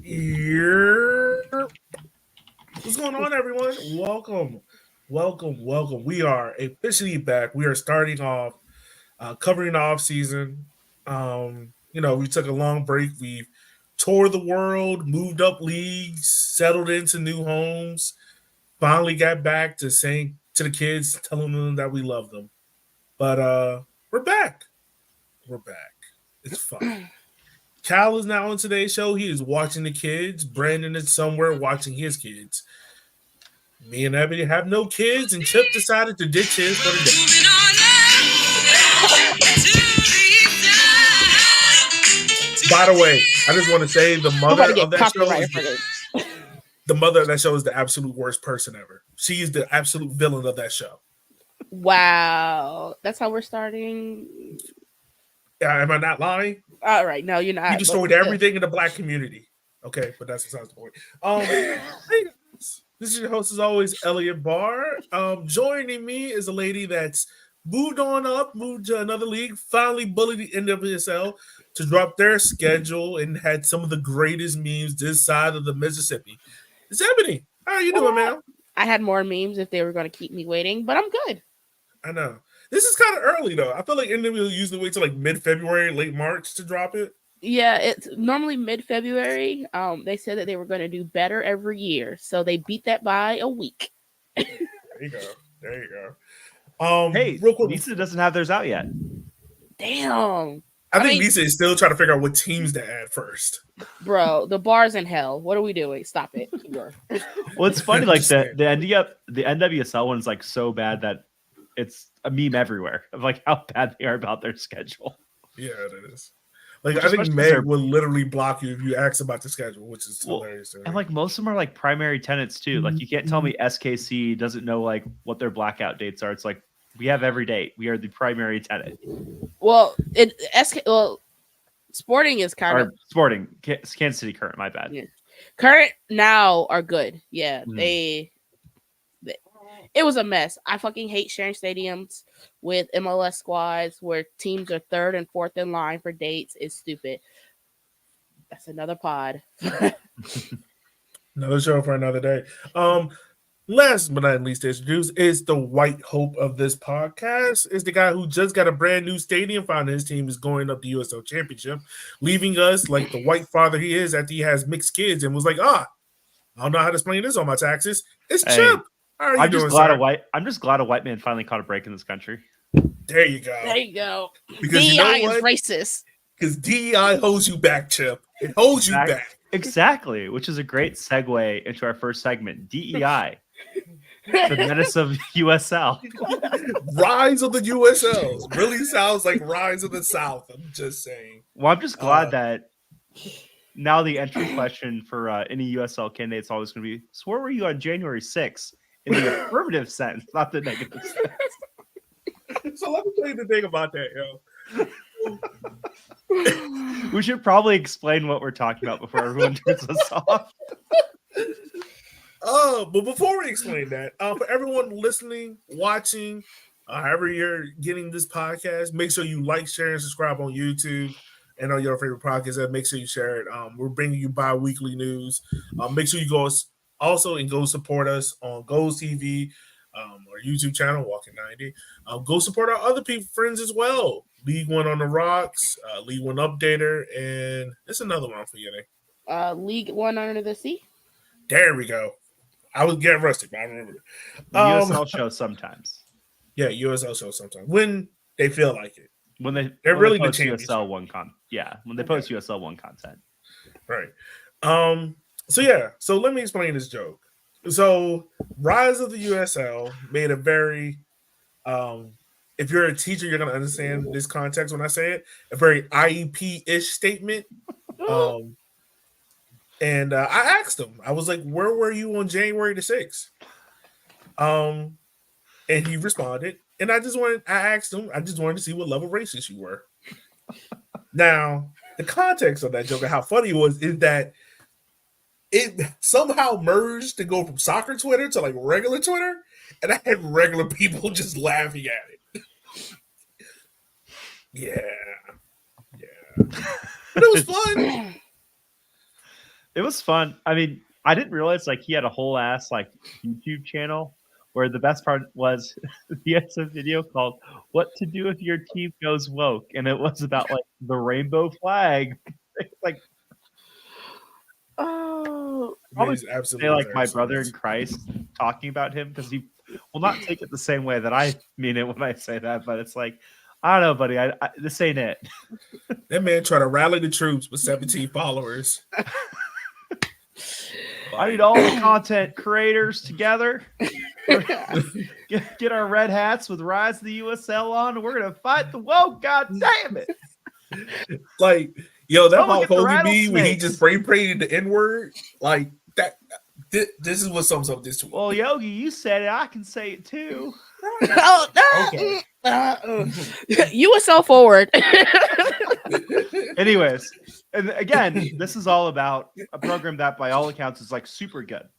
Here. What's going on, everyone? Welcome. We are officially back. We are starting off covering the off season. We took a long break. We toured the world, moved up leagues, settled into new homes. Finally got back to saying to the kids, telling them that we love them. But we're back. We're back. It's fun. Cal is now on today's show. He is watching the kids. Brandon is somewhere watching his kids. Me and Ebony have no kids, and Chip decided to ditch his for the day. By the way, I just want to say the mother of that show is the mother of that show is the absolute worst person ever. She is the absolute villain of that show. Wow, that's how we're starting. Am I not lying? All right, no, you're not. You destroyed everything in the black community. Okay, but that's besides the point. Hey guys, this is your host as always, Elliot Barr. Joining me is a lady that's moved to another league, finally bullied the NWSL to drop their schedule and had some of the greatest memes this side of the Mississippi. It's Ebony. How are you doing, man? I had more memes if they were going to keep me waiting, but I'm good. I know. This is kind of early, though. I feel like NWSL usually wait till like mid-February, late March to drop it. Yeah, it's normally mid-February. They said that they were going to do better every year, so they beat that by a week. There you go. Hey, real quick, Nisa doesn't have theirs out yet. Damn. I think Nisa is still trying to figure out what teams to add first. Bro, the bar's in hell. What are we doing? Stop it. Well, it's funny, like the NWSL one's like so bad that it's a meme everywhere of like how bad they are about their schedule. Yeah, it is. Like, I think Meg will literally block you if you ask about the schedule, which is hilarious. And like most of them are like primary tenants too. Like you can't tell me SKC doesn't know like what their blackout dates are. It's like we have every date. We are the primary tenant. Well, Sporting is kind of Sporting. Kansas City Current. My bad. Yeah. Current now are good. Yeah, it was a mess. I fucking hate sharing stadiums with MLS squads where teams are third and fourth in line for dates. It's stupid. That's another pod. Another show for another day. Last but not least, introduced is the white hope of this podcast. Is the guy who just got a brand new stadium. Found his team is going up the USL Championship, leaving us like the white father he is after he has mixed kids and was like, I don't know how to explain this on my taxes. It's Chip. How are you doing, sir? I'm just glad a white man finally caught a break in this country. There you go. Because DEI is racist. Because DEI holds you back, Chip. It holds you back. Exactly, which is a great segue into our first segment, DEI. The menace of USL. Rise of the USL. Really sounds like Rise of the South. I'm just saying. Well, I'm just glad that now the entry question for any USL candidate is always going to be, so where were you on January 6th? In the affirmative sense, not the negative sense. So let me tell you the thing about that, yo. We should probably explain what we're talking about before everyone turns us off. But before we explain that, for everyone listening, watching, however you're getting this podcast, make sure you like, share, and subscribe on YouTube and on your favorite podcast. Make sure you share it. We're bringing you bi-weekly news. Make sure you go support us on Goals TV, our YouTube channel, Walking 90. Go support our other friends as well. League One on the Rocks, League One Updater, and it's another one I'm forgetting. League One Under the Sea. There we go. I was getting rusty, but I remember it. USL show sometimes. Yeah, USL show sometimes when they feel like it. When they're really the USL one when they post USL One content. Right. So let me explain this joke. So Rise of the USL made a very if you're a teacher, you're gonna understand this context when I say it, a very IEP-ish statement. And I asked him, I was like, where were you on January the 6th? And he responded, and I asked him, I just wanted to see what level racist you were. Now, the context of that joke and how funny it was is that it somehow merged to go from soccer Twitter to like regular Twitter, and I had regular people just laughing at it. Yeah. But it was fun. It was fun. I mean, I didn't realize like he had a whole ass like YouTube channel where the best part was he had some video called "What to Do If Your Team Goes Woke," and it was about like the rainbow flag. Like Oh, probably He's say absolutely like my hilarious. brother in Christ talking about him because he will not take it the same way that I mean it when I say that, but it's like I don't know, buddy. This ain't it. That man tried to rally the troops with 17 followers. I need all the content creators together. Get our red hats with Rise of the USL on, and we're gonna fight the woke. God damn it! Like, yo, that Someone Hulk get the Hogan me when he rattlesnakes. just brain prayed the N word, like that. This is what sums up this tweet. Well, Yogi, you said it. I can say it too. Okay. USL forward. Anyways, and again, this is all about a program that, by all accounts, is like super good.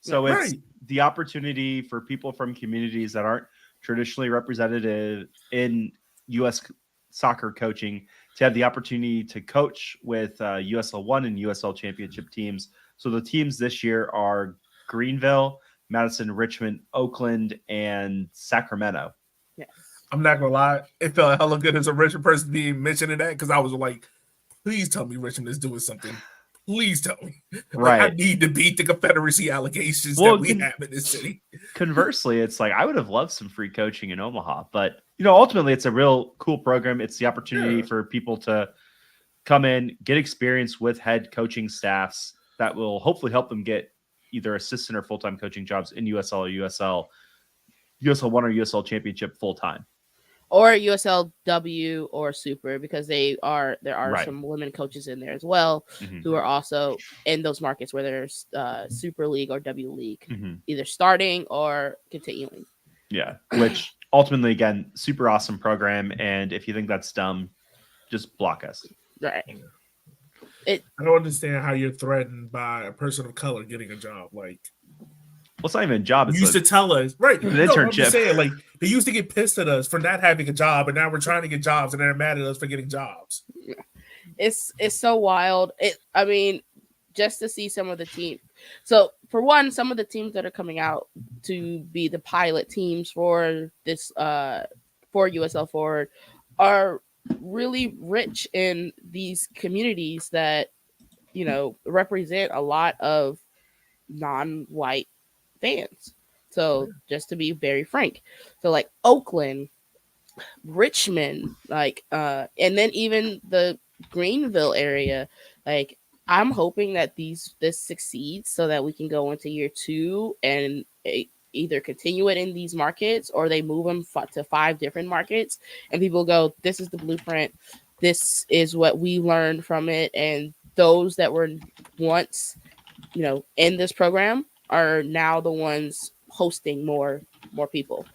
So it's Right. the opportunity for people from communities that aren't traditionally represented in U.S. soccer coaching to have the opportunity to coach with USL 1 and USL Championship teams. So the teams this year are Greenville, Madison, Richmond, Oakland, and Sacramento. Yes. I'm not gonna lie, it felt hella good as a Richmond person being mentioned in that because I was like, please tell me Richmond is doing something. Please tell me. Like, Right. I need to beat the Confederacy allegations Well, that we have in this city. Conversely, it's like I would have loved some free coaching in Omaha, but ultimately it's a real cool program. It's the opportunity Yeah. for people to come in, get experience with head coaching staffs that will hopefully help them get either assistant or full-time coaching jobs in USL or USL 1 or USL Championship full-time. Or USLW or Super, because there are Right. some women coaches in there as well Mhm. who are also in those markets where there's Super League or W League, Mhm. either starting or continuing. Yeah, which ultimately, again, super awesome program. And if you think that's dumb, just block us. Right. I don't understand how you're threatened by a person of color getting a job. Like, Well, it's not even a job. It's used to tell us, right? an No, I'm internship. just saying, like, they used to get pissed at us for not having a job, and now we're trying to get jobs, and they're mad at us for getting jobs. It's so wild. I mean, just to see some of the team. So for one, some of the teams that are coming out to be the pilot teams for this for USL Forward are really rich in these communities that represent a lot of non-white fans. So just to be very frank, so like Oakland, Richmond, like and then even the Greenville area, like I'm hoping that this succeeds so that we can go into year 2 and either continue it in these markets or they move them to 5 different markets and people go, this is the blueprint, this is what we learned from it, and those that were once in this program are now the ones hosting more people.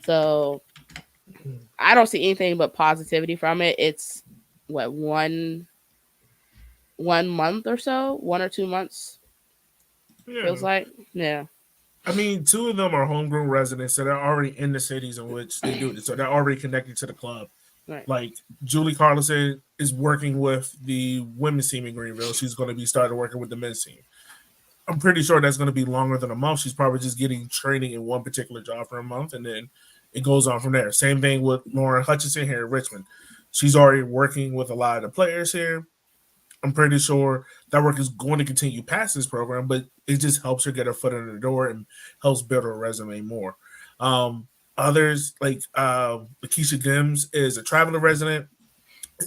So I don't see anything but positivity from it. It's what, one month or so, 1 or 2 months feels like. Yeah. I mean, 2 of them are homegrown residents, so they're already in the cities in which they do it. So they're already connected to the club. Right. Like Julie Carlson is working with the women's team in Greenville. She's going to be starting working with the men's team. I'm pretty sure that's going to be longer than a month. She's probably just getting training in one particular job for a month, and then it goes on from there. Same thing with Lauren Hutchinson here in Richmond. She's already working with a lot of the players here. I'm pretty sure that work is going to continue past this program, but it just helps her get her foot in the door and helps build her resume more. Others, like Lakeisha Dims, is a traveling resident.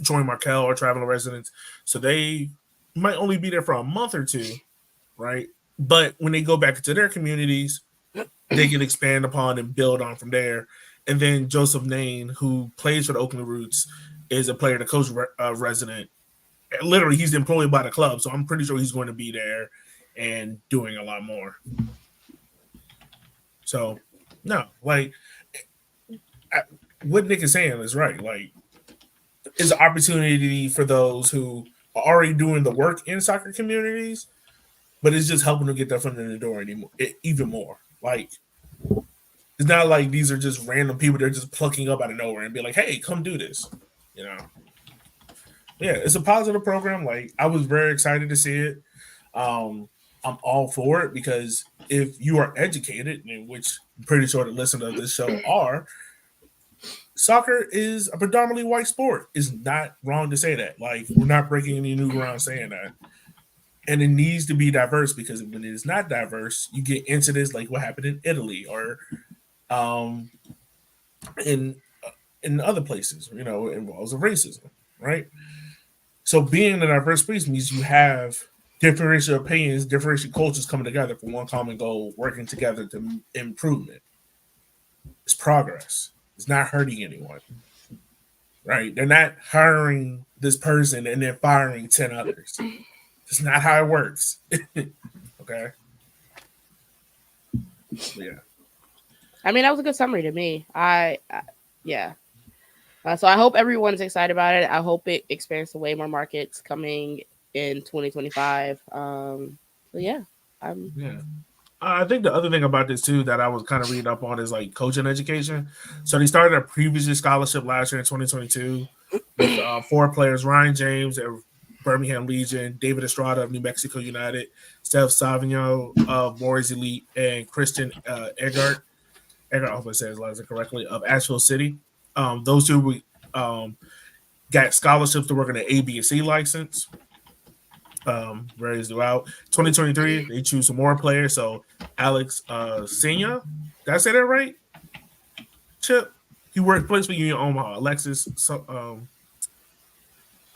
Joy Markel are traveling residents. So they might only be there for a month or 2, right? But when they go back into their communities, they can expand upon and build on from there. And then Joseph Nain, who plays for the Oakland Roots, is a player to coach resident. Literally, he's employed by the club, so I'm pretty sure he's going to be there and doing a lot more. So, no, like, what Nick is saying is right. Like, it's an opportunity for those who are already doing the work in soccer communities, but it's just helping them get their foot in the door even more. Like, it's not like these are just random people they're just plucking up out of nowhere and be like, hey, come do this. Yeah, it's a positive program. Like, I was very excited to see it. I'm all for it because if you are educated, and which I'm pretty sure the listeners of this show are, soccer is a predominantly white sport. It's not wrong to say that. Like, we're not breaking any new ground saying that. And it needs to be diverse because when it is not diverse, you get incidents like what happened in Italy or in other places, involves of racism, right? So being in a diverse space means you have differential opinions, differential cultures coming together for one common goal, working together to improvement. It's progress. It's not hurting anyone, right? They're not hiring this person and then firing 10 others. It's not how it works. Okay. Yeah. I mean, that was a good summary to me. Yeah. So I hope everyone's excited about it. I hope it expands to way more markets coming in 2025. Yeah. Yeah. I think the other thing about this too that I was kind of reading up on is like coaching education. So they started a previous scholarship last year in 2022 with 4 players: Ryan James of Birmingham Legion, David Estrada of New Mexico United, Steph Savigno of Warriors Elite, and Christian Eggert, I hope I said his last name correctly, of Asheville City. Those two got scholarships to work on the A, B, and C license. Varies throughout 2023. They choose some more players. So Alex Senya, did I say that right? Chip, he plays for Union Omaha. Alexis, I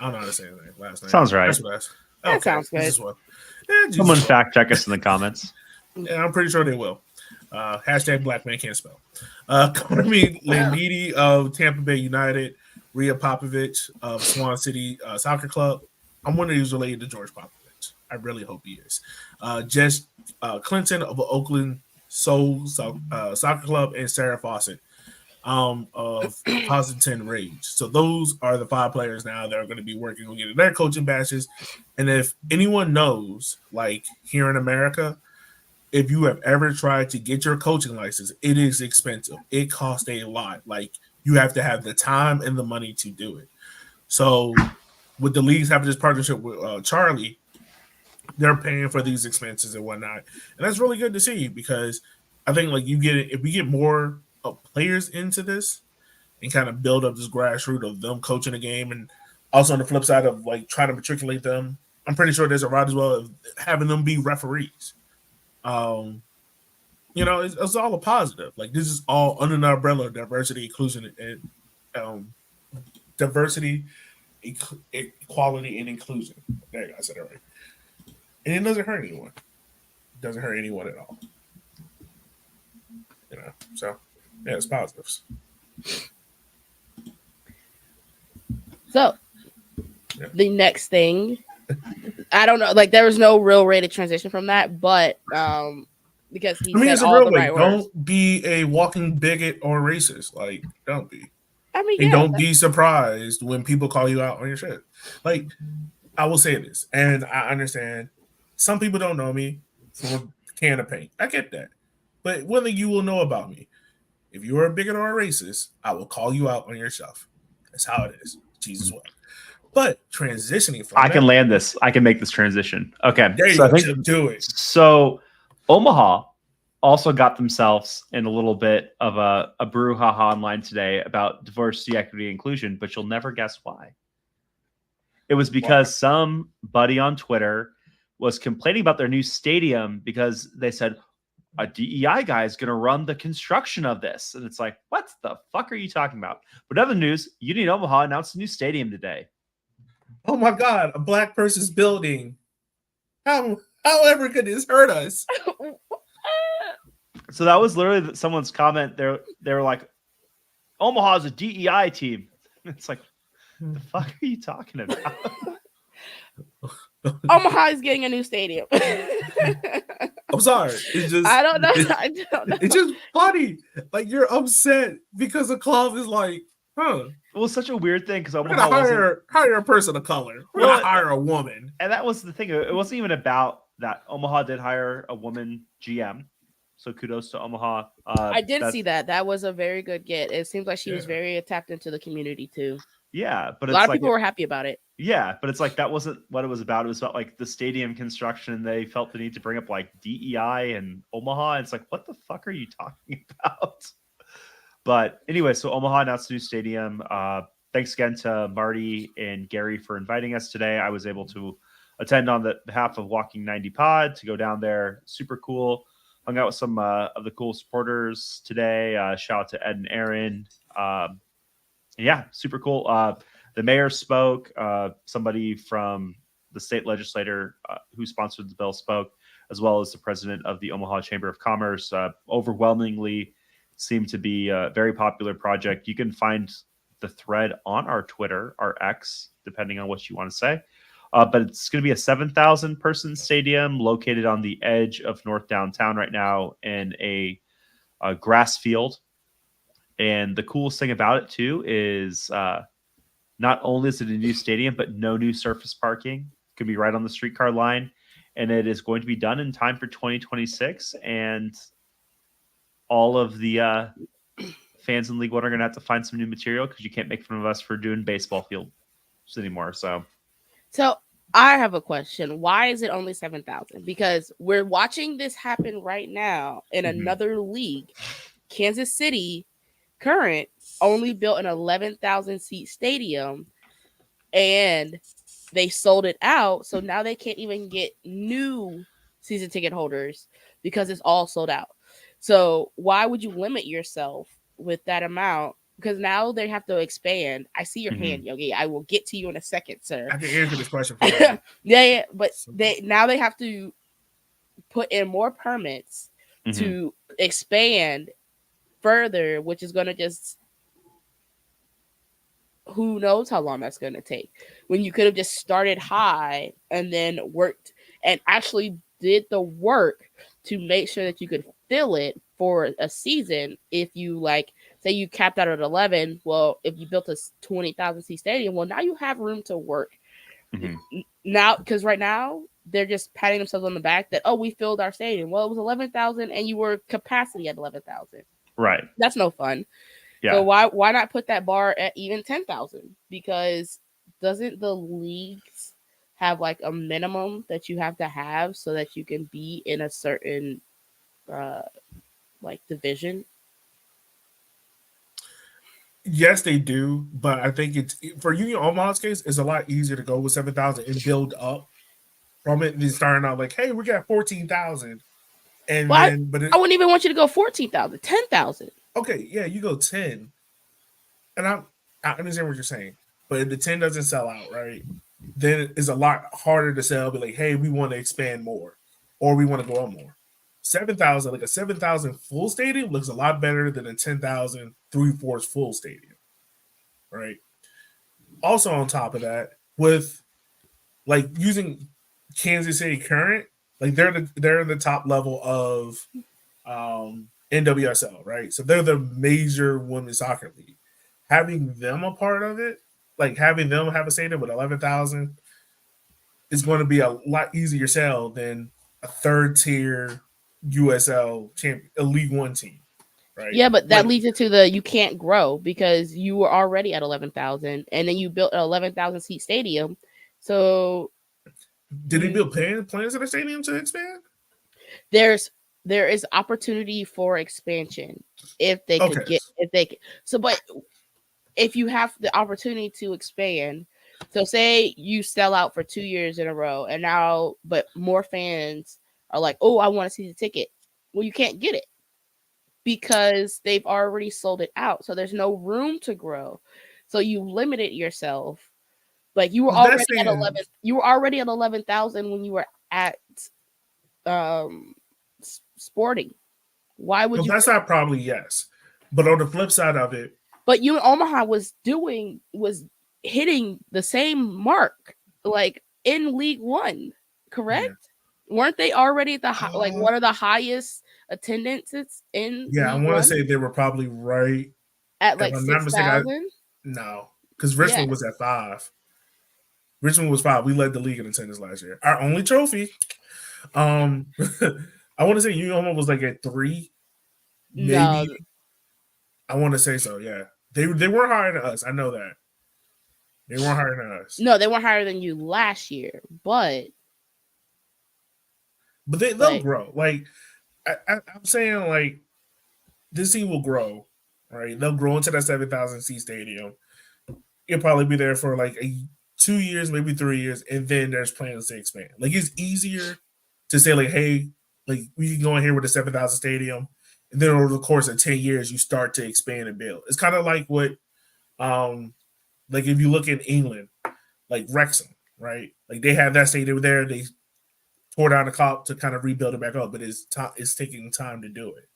don't know how to say his last name. Sounds right. That sounds good. Someone fact check us in the comments. Yeah, I'm pretty sure they will. Hashtag Black Man Can't Spell. Carmi Landini of Tampa Bay United, Rhea Popovich of Swan City Soccer Club. I'm wondering if he's related to George Popovich. I really hope he is. Jess Clinton of Oakland Soul Soccer Club, and Sarah Fawcett of Positive Rage. So those are the 5 players now that are going to be working on getting their coaching badges. And if anyone knows, like here in America, if you have ever tried to get your coaching license, it is expensive. It costs a lot. Like, you have to have the time and the money to do it. So with the leagues having this partnership with Charlie, they're paying for these expenses and whatnot. And that's really good to see because I think like if we get more players into this and kind of build up this grassroots of them coaching the game, and also on the flip side of like trying to matriculate them, I'm pretty sure there's a route as well of having them be referees. It's all a positive. Like, this is all under the umbrella of diversity, inclusion, and diversity, equality, and inclusion. There you go, I said it right. And it doesn't hurt anyone. It doesn't hurt anyone at all. So yeah, it's positives. So the next thing, I don't know, like there was no real way to transition from that, but because he said it's a all real the way. right words. Don't be a walking bigot or racist. Like, don't be. I mean, And yeah, don't be surprised when people call you out on your shit. Like, I will say this, and I understand some people don't know me from a can of paint. I get that. But one thing you will know about me, if you're a bigot or a racist, I will call you out on your stuff. That's how it is. Jesus well. But transitioning from can land this. I can make this transition. Okay. There you so go. I think, do it. So Omaha also got themselves in a little bit of a brouhaha online today about diversity, equity, inclusion, but you'll never guess why. It was because somebody on Twitter was complaining about their new stadium because they said a DEI guy is going to run the construction of this. And it's like, what the fuck are you talking about? But other news, Union Omaha announced a new stadium today. Oh my God, a black person's building. However could this hurt us? So that was literally someone's comment. They were like, Omaha's a DEI team. It's like, the fuck are you talking about? Omaha is getting a new stadium. I'm sorry. It's just I don't know. I don't know. It's just funny. Like, you're upset because a club is like, huh? It was such a weird thing because We're Omaha gonna hire a person of color. We're gonna hire a woman. And that was the thing. It wasn't even about that. Omaha did hire a woman GM. So kudos to Omaha. I did see that. That was a very good get. It seems like she was very tapped into the community too. Yeah, but a lot of people were happy about it. Yeah, but it's like that wasn't what it was about. It was about like the stadium construction. They felt the need to bring up like DEI and Omaha. And it's like, what the fuck are you talking about? But anyway, so Omaha announced a new stadium. Thanks again to Marty and Gary for inviting us today. I was able to attend on the behalf of Walking 90 Pod to go down there. Super cool. Hung out with some of the cool supporters today. Shout out to Ed and Aaron. Yeah, super cool. The mayor spoke. Somebody from the state legislator who sponsored the bill spoke, as well as the president of the Omaha Chamber of Commerce. Overwhelmingly seemed to be a very popular project. You can find the thread on our Twitter, our X, depending on what you want to say. But it's going to be a 7,000 person stadium located on the edge of North Downtown right now in a grass field. And the coolest thing about it, too, is not only is it a new stadium, but no new surface parking. It could be right on the streetcar line. And it is going to be done in time for 2026. And all of the fans in League One are going to have to find some new material because you can't make fun of us for doing baseball fields anymore. So I have a question. Why is it only 7,000? Because we're watching this happen right now in another league. Kansas City Current only built an 11,000 seat stadium and they sold it out. So now they can't even get new season ticket holders because it's all sold out. So why would you limit yourself with that amount? Because now they have to expand. I see your hand, Yogi. I will get to you in a second, sir. I can answer this question for you. Yeah, but they have to put in more permits to expand further, which is going to just, who knows how long that's going to take, when you could have just started high and then worked and actually did the work to make sure that you could fill it for a season. If you like, say you capped out at 11, well, if you built a 20,000 seat stadium, well, now you have room to work. Now, because right now they're just patting themselves on the back that, oh, we filled our stadium. Well, it was 11,000 and you were capacity at 11,000. Right. That's no fun. Yeah. So why not put that bar at even 10,000? Because doesn't the leagues have like a minimum that you have to have so that you can be in a certain like division? Yes, they do, but I think it's for Union Omaha's case, it's a lot easier to go with 7,000 and build up from it than starting out like, hey, we got 14,000, and well, then I wouldn't even want you to go 14,000, 10,000. Okay, yeah, you go 10, and I understand what you're saying, but if the 10 doesn't sell out, right, then it's a lot harder to sell. Be like, hey, we want to expand more, or we want to go up more. 7,000, like a 7,000 full stadium, looks a lot better than a 10,000 3/4 full stadium, right? Also, on top of that, with like using Kansas City Current, like they're in the top level of NWSL, right? So they're the major women's soccer league. Having them a part of it, like having them have a stadium with 11,000, is going to be a lot easier sell than a third tier USL champion, a League One team, right? Yeah, but that leads into the you can't grow because you were already at 11,000 and then you built an 11,000 seat stadium. So did he build plans in the stadium to expand? There is opportunity for expansion if they could but if you have the opportunity to expand, so say you sell out for 2 years in a row and now, but more fans are like, oh, I want to see the ticket. Well, you can't get it because they've already sold it out. So there's no room to grow. So you limited yourself. Like you were already at 11. You were already at 11,000 when you were at Sporting. Why would you? That's not probably yes, but on the flip side of it, but Omaha was hitting the same mark like in League One, correct? Yeah. Weren't they already at the like one of the highest attendances in? Yeah, League I want to say they were probably right at like 6,000. No, because Richmond was at 5. Richmond was 5. We led the league in attendance last year. Our only trophy. I want to say Union Omaha was like at 3. Maybe. No. I want to say so. Yeah, they were higher than us. I know that. They weren't higher than us. No, they weren't higher than you last year, but they'll like, grow. Like I'm saying, like this team will grow, right? They'll grow into that 7,000 seat stadium. It'll probably be there for like 2 years, maybe 3 years, and then there's plans to expand. Like it's easier to say like, hey, like we can go in here with a 7,000 stadium, and then over the course of 10 years, you start to expand and build. It's kind of like what, like if you look in England, like Wrexham, right? Like they have that stadium there. They tore down the cop to kind of rebuild it back up, but it's taking time to do it,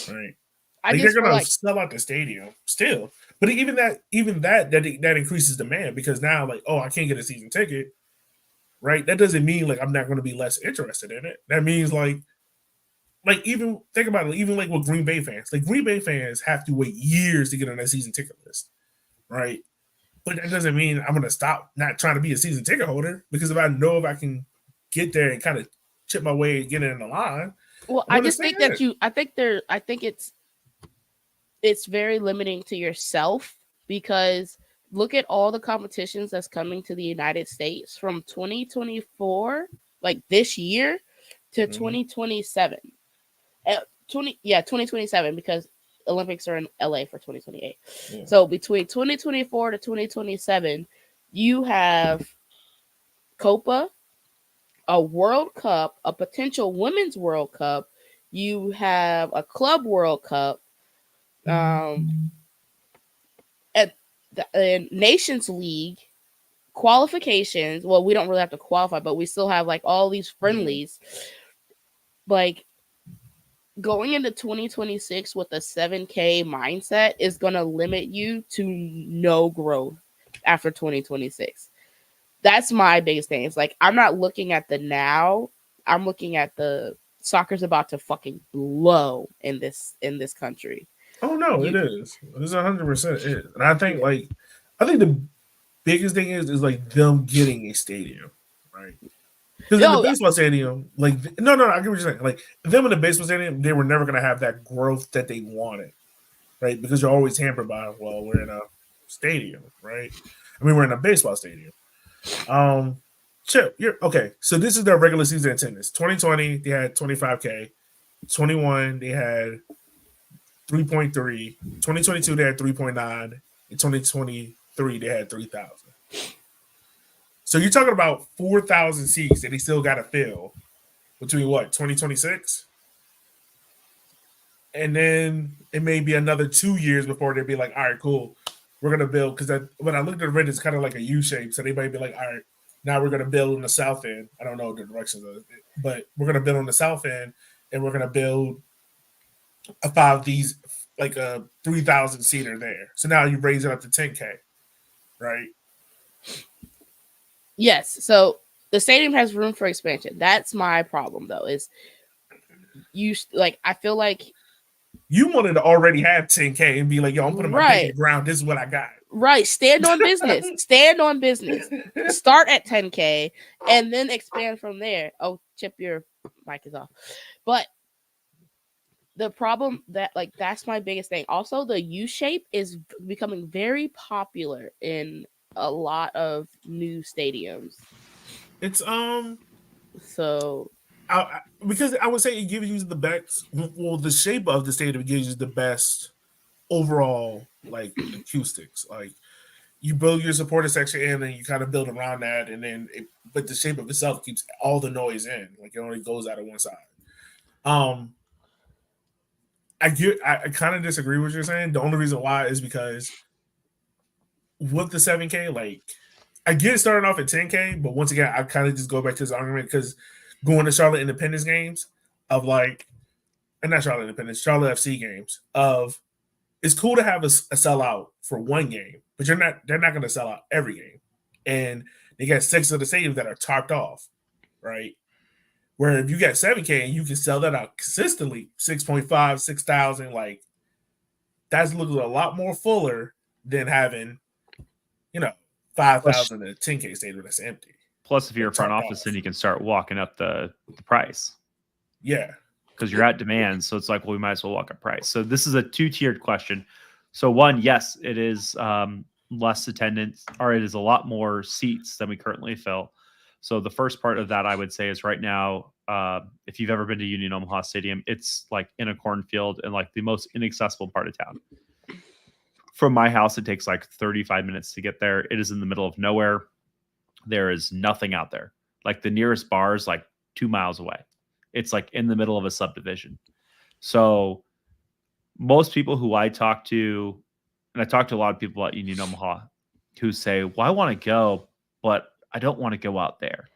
right? I Like just they're feel gonna like sell out the stadium still, but even that increases demand because now, like, oh, I can't get a season ticket, right? That doesn't mean like I'm not going to be less interested in it. That means like even think about it, even like with Green Bay fans, like Green Bay fans have to wait years to get on that season ticket list, right? But that doesn't mean I'm going to stop not trying to be a season ticket holder because if I can get there and kind of chip my way and get in the line. well, I just think that I think it's very limiting to yourself because look at all the competitions that's coming to the United States from 2024, like this year, to 2027. 2027 because Olympics are in LA for 2028. Yeah. So between 2024 to 2027, you have Copa, a World Cup, a potential Women's World Cup. You have a Club World Cup, and Nations League qualifications. Well, we don't really have to qualify, but we still have like all these friendlies. Like going into 2026 with a 7K mindset is going to limit you to no growth after 2026. That's my biggest thing. It's like I'm not looking at the now. I'm looking at the soccer's about to fucking blow in this country. Oh no, it is. It's 100% is. And I think the biggest thing is like them getting a stadium, right? Because in the baseball stadium, like I get what you're saying. Like them in the baseball stadium, they were never gonna have that growth that they wanted, right? Because you're always hampered by, well, we're in a stadium, right? I mean, we're in a baseball stadium. Chip, okay. So this is their regular season attendance. 2020, they had 25K. 21, they had 3.3. 2022, they had 3.9. In 2023, they had 3,000. So you're talking about 4,000 seats that they still got to fill between 2026? And then it may be another 2 years before they'd be like, all right, cool. We're going to build. Because when I looked at it, it's kind of like a U shape. So they might be like, all right, now we're going to build on the south end. I don't know the directions of it, but we're going to build on the south end and we're going to build a 3,000 seater there. So now you raise it up to 10K, right? Yes. So the stadium has room for expansion. That's my problem, though. Is I feel like you wanted to already have 10K and be like, yo, I'm putting my big ground. This is what I got. Right. Stand on business. Stand on business. Start at 10K and then expand from there. Oh, Chip, your mic is off. But the problem that's my biggest thing. Also, the U shape is becoming very popular in a lot of new stadiums. It's so because I would say it gives you the best. Well, the shape of the stadium gives you the best overall like acoustics. Like you build your supporter section in, and you kind of build around that, and then but the shape of itself keeps all the noise in. Like it only goes out of one side. I kind of disagree with what you're saying. The only reason why is because with the 7K, like I get it starting off at 10K, but once again, I kind of just go back to this argument because going to Charlotte Independence games of not Charlotte Independence, Charlotte FC games of it's cool to have a sellout for one game, but they're not going to sell out every game. And they got 6 of the stadiums that are topped off, right? Where if you got 7K and you can sell that out consistently, 6.5, 6,000, like that's looking a lot more fuller than having, 5,000 at a 10K stadium that's empty. Plus, if you're a front office, then you can start walking up the price. Yeah. Because you're at demand. So it's like, well, we might as well walk up price. So this is a 2-tiered question. So one, yes, it is less attendance, or it is a lot more seats than we currently fill. So the first part of that, I would say, is right now, if you've ever been to Union Omaha Stadium, it's like in a cornfield and like the most inaccessible part of town. From my house, it takes like 35 minutes to get there. It is in the middle of nowhere. There is nothing out there. Like the nearest bar is like 2 miles away. It's like in the middle of a subdivision. So most people who I talk to, and I talk to a lot of people at Union Omaha who say, well, I want to go, but I don't want to go out there.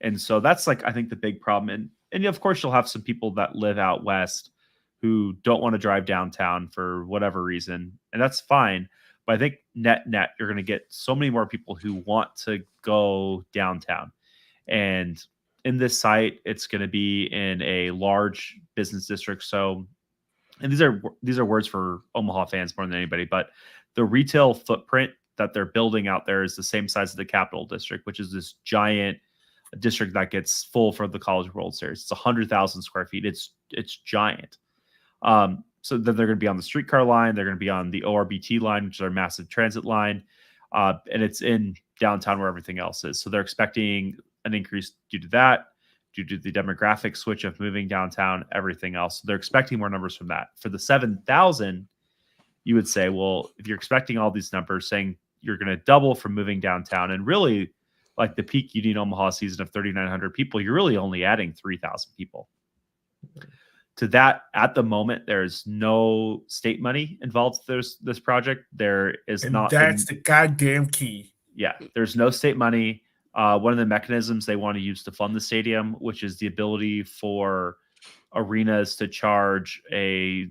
And so that's like, I think the big problem. And of course you'll have some people that live out west who don't want to drive downtown for whatever reason. And that's fine. But I think net, you're going to get so many more people who want to go downtown. And in this site, it's going to be in a large business district. So, and these are words for Omaha fans more than anybody, but the retail footprint that they're building out there is the same size as the Capital District, which is this giant district that gets full for the College World Series. It's 100,000 square feet. It's giant. So then they're going to be on the streetcar line. They're going to be on the ORBT line, which is our massive transit line. And it's in downtown where everything else is. So they're expecting an increase due to that, due to the demographic switch of moving downtown, everything else. So they're expecting more numbers from that. For the 7,000, you would say, well, if you're expecting all these numbers, saying you're going to double from moving downtown, and really like the peak Union Omaha season of 3,900 people, you're really only adding 3,000 people. To that, at the moment, there's no state money involved. There's this project. There is And not. that's the goddamn key. Yeah, there's no state money. One of the mechanisms they want to use to fund the stadium, which is the ability for arenas to charge a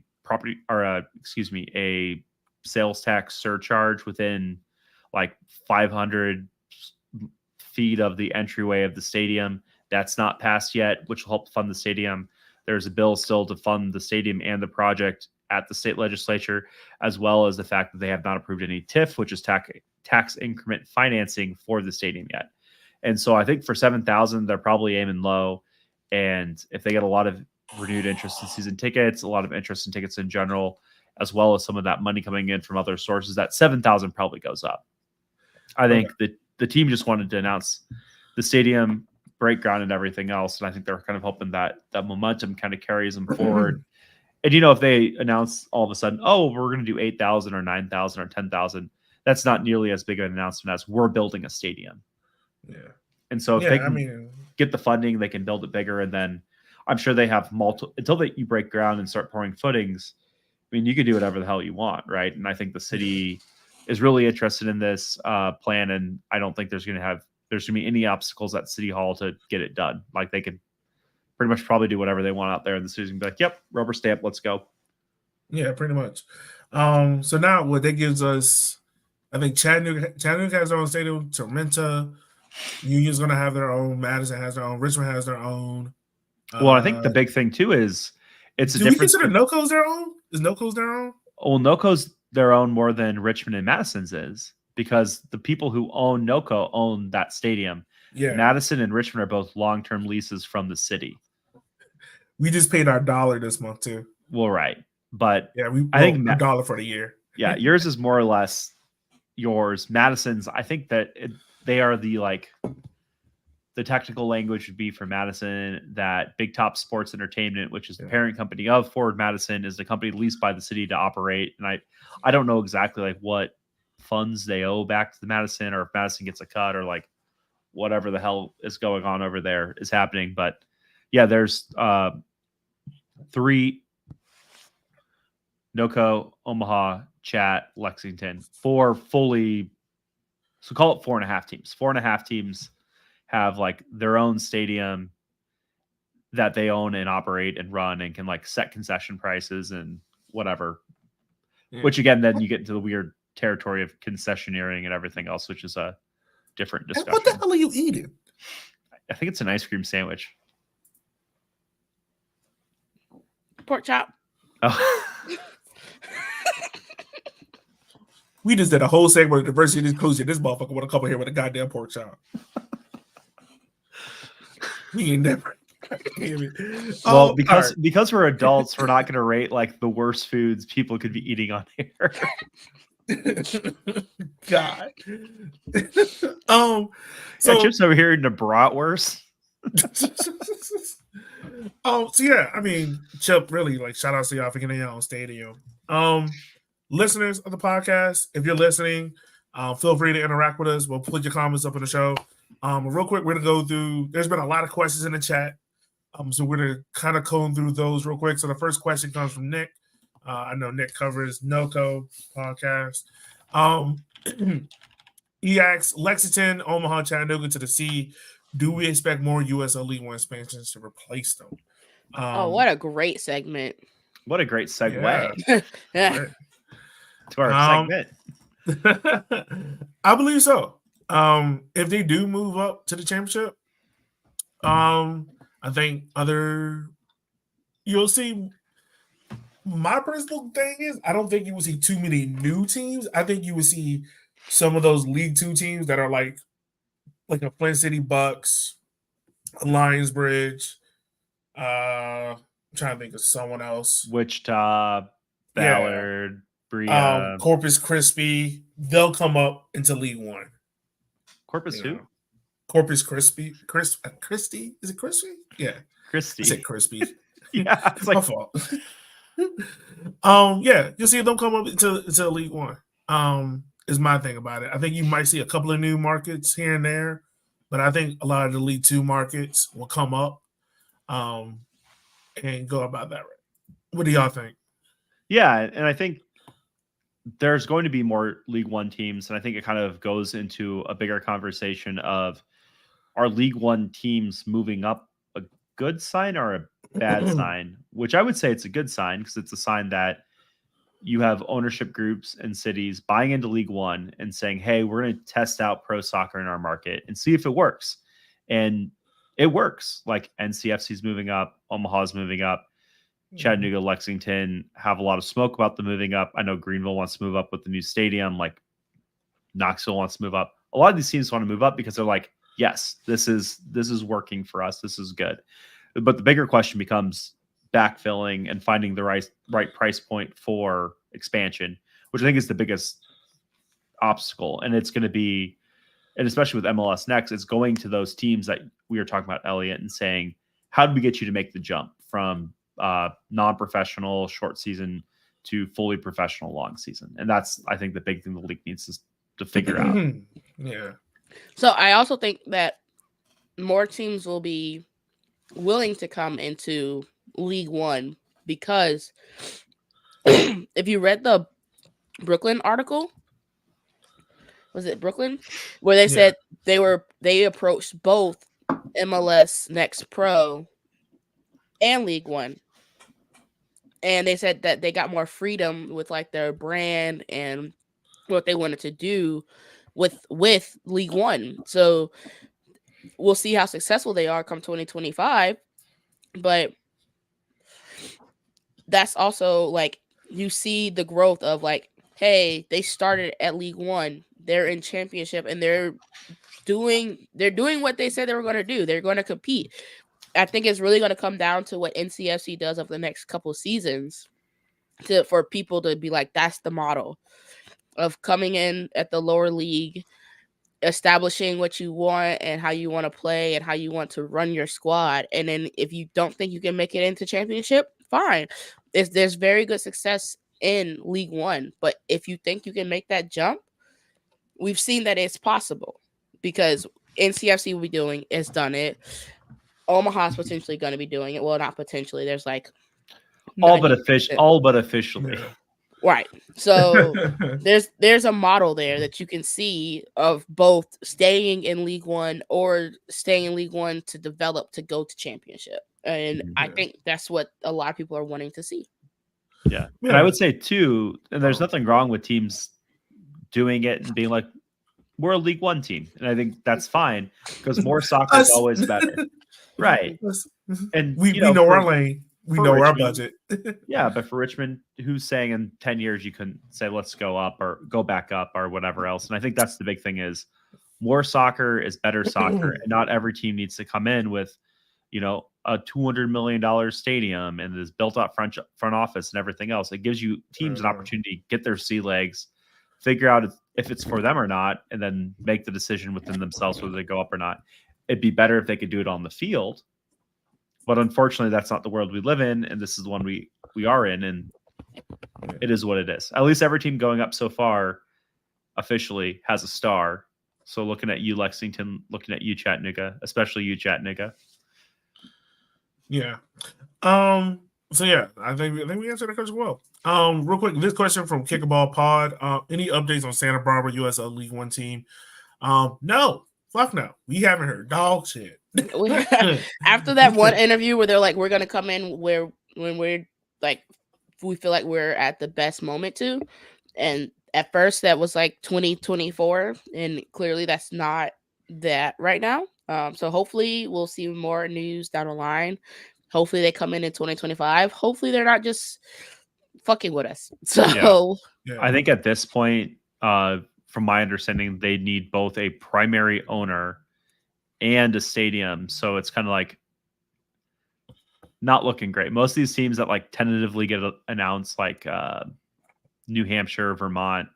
a sales tax surcharge within like 500 feet of the entryway of the stadium. That's not passed yet, which will help fund the stadium. There's a bill still to fund the stadium and the project at the state legislature, as well as the fact that they have not approved any TIF, which is tax increment financing for the stadium yet. And so I think for 7,000, they're probably aiming low. And if they get a lot of renewed interest in season tickets, a lot of interest in tickets in general, as well as some of that money coming in from other sources, that 7,000 probably goes up. I think the team just wanted to announce the stadium, break ground, and everything else. And I think they're kind of hoping that that momentum kind of carries them forward. And, if they announce all of a sudden, oh, we're going to do 8,000 or 9,000 or 10,000, that's not nearly as big of an announcement as we're building a stadium. Yeah. And so if they can get the funding, they can build it bigger. And then I'm sure they have until you break ground and start pouring footings. I mean, you could do whatever the hell you want, right? And I think the city is really interested in this plan. And I don't think there's going to be any obstacles at City Hall to get it done. Like they could pretty much probably do whatever they want out there, and the city's gonna be like, yep, rubber stamp, let's go. Yeah, pretty much. So now what that gives us, I think Chattanooga has their own stadium, Tormenta, Union's gonna have their own, Madison has their own, Richmond has their own. Well, I think the big thing too is it's a do we difference. consider NoCo's their own? Is NoCo's their own? Well, NoCo's their own more than Richmond and Madison's is, because the people who own NoCo own that stadium. Yeah. Madison and Richmond are both long-term leases from the city. We just paid our $1 this month too. Well, right. But yeah, I think $1 for the year. Yeah, yours is more or less yours. Madison's, I think that they are the technical language would be for Madison that Big Top Sports Entertainment, which is the parent company of Forward Madison, is the company leased by the city to operate. And I don't know exactly what funds they owe back to the Madison, or if Madison gets a cut, or whatever the hell is going on over there is happening. But yeah, there's 3: NoCo, Omaha, Chat, Lexington, 4 fully, so call it 4.5 teams. 4.5 teams have their own stadium that they own and operate and run, and can set concession prices and whatever. Yeah. Which again, then you get into the weird territory of concessioneering and everything else, which is a different discussion. And what the hell are you eating? I think it's an ice cream sandwich. Pork chop. Oh. We just did a whole segment of diversity and inclusion. This motherfucker want to come here with a goddamn pork chop. We ain't never. Well, because we're adults, we're not going to rate the worst foods people could be eating on here. God. So Chip's over here eating a bratwurst. So yeah, I mean, Chip, really, like, shout out to y'all for getting your own stadium. Listeners of the podcast, if you're listening, feel free to interact with us. We'll put your comments up in the show. Real quick, we're gonna go through. There's been a lot of questions in the chat, so we're gonna kind of comb through those real quick. So the first question comes from Nick. I know Nick covers NoCo podcast. He asks, Lexington, Omaha, Chattanooga to the C. Do we expect more USL League One expansions to replace them? Oh, what a great segment. What a great segue Yeah. to our segment. I believe so. If they do move up to the championship, I think you'll see. My personal thing is, I don't think you will see too many new teams. I think you will see some of those League Two teams that are like a Flint City Bucks, a Lionsbridge. I'm trying to think of someone else. Wichita, Ballard, Bria, Corpus Christi. They'll come up into League One. Corpus who? Corpus Christi. Christy? Is it Christy? Yeah. Christy. I said Crispy. Yeah, it's like my fault. Yeah, you'll see them come up into League One. Is my thing about it. I think you might see a couple of new markets here and there, but I think a lot of the League Two markets will come up and go about that. What do y'all think? Yeah, and I think there's going to be more League One teams, and I think it kind of goes into a bigger conversation of, are League One teams moving up a good sign or a bad sign? Which I would say it's a good sign, because it's a sign that you have ownership groups and cities buying into League One and saying, hey, we're going to test out pro soccer in our market and see if it works. And it works. Like NCFC's moving up, Omaha's moving up, Chattanooga, Lexington have a lot of smoke about the moving up. I know Greenville wants to move up with the new stadium. Like Knoxville wants to move up. A lot of these teams want to move up because they're like, yes, this is working for us. This is good. But the bigger question becomes backfilling and finding the right price point for expansion, which I think is the biggest obstacle. And it's going to be, and especially with MLS Next, it's going to those teams that we were talking about, Elliot, and saying, how do we get you to make the jump from non-professional short season to fully professional long season? And that's, I think, the big thing the league needs to figure out. Yeah. So I also think that more teams will be willing to come into League One, because if you read the Brooklyn article, was it Brooklyn, where they said they approached both MLS Next Pro and League One, and they said that they got more freedom with like their brand and what they wanted to do with League One. So we'll see how successful they are come 2025, but that's also like, you see the growth of like, hey, they started at League One, they're in championship, and they're doing what they said they were going to do. They're going to compete. I think it's really going to come down to what NCFC does over the next couple seasons for people to be like, that's the model of coming in at the lower league, establishing what you want and how you want to play and how you want to run your squad. And then if you don't think you can make it into championship, fine. There's very good success in League One, but if you think you can make that jump, we've seen that it's possible, because NCFC will be doing, it's done it. Omaha's potentially going to be doing it. Well, not potentially. There's like all but officially. Yeah. Right. So there's a model there that you can see of both staying in League One or staying in League One to develop to go to championship. And I think that's what a lot of people are wanting to see. Yeah. And I would say too, and there's nothing wrong with teams doing it and being like, we're a League One team. And I think that's fine, because more soccer is always better. Right. And we know our lane. We know our budget. Yeah, but for Richmond, who's saying in 10 years you couldn't say let's go up or go back up or whatever else? And I think that's the big thing, is more soccer is better soccer. And not every team needs to come in with, a $200 million stadium and this built up front office and everything else. It gives you teams an opportunity to get their sea legs, figure out if it's for them or not, and then make the decision within themselves whether they go up or not. It'd be better if they could do it on the field. But unfortunately, that's not the world we live in, and this is the one we are in, and it is what it is. At least every team going up so far officially has a star. So looking at you, Lexington, looking at you, Chattanooga, especially you, Chattanooga. Yeah. So yeah, I think we answered that question well. Real quick, this question from Kickerball Pod. Any updates on Santa Barbara USL League One team? No. Fuck no. We haven't heard dog shit. After that one interview where they're like, we're gonna come in when we're like, we feel like we're at the best moment too, and at first that was like 2024, and clearly that's not that right now. So hopefully we'll see more news down the line. Hopefully they come in 2025. Hopefully they're not just fucking with us. So Yeah. I think at this point, from my understanding, they need both a primary owner and a stadium. So it's kind of like not looking great. Most of these teams that like tentatively get announced, like New Hampshire, Vermont,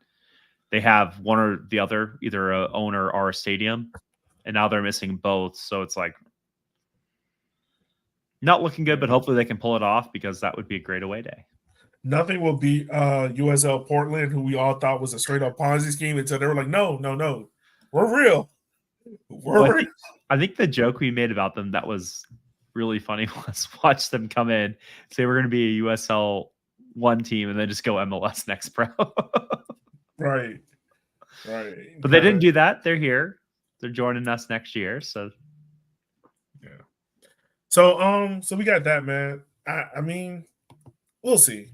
they have one or the other, either a owner or a stadium, and now they're missing both. So it's like not looking good, but hopefully they can pull it off, because that would be a great away day. Nothing will beat USL Portland, who we all thought was a straight up Ponzi scheme, until they were like, no, we're real. I think the joke we made about them that was really funny was watch them come in, say we're going to be a USL 1 team, and then just go MLS Next Pro. Right. But they didn't do that. They're here. They're joining us next year. So yeah. So we got that, man. I mean, we'll see.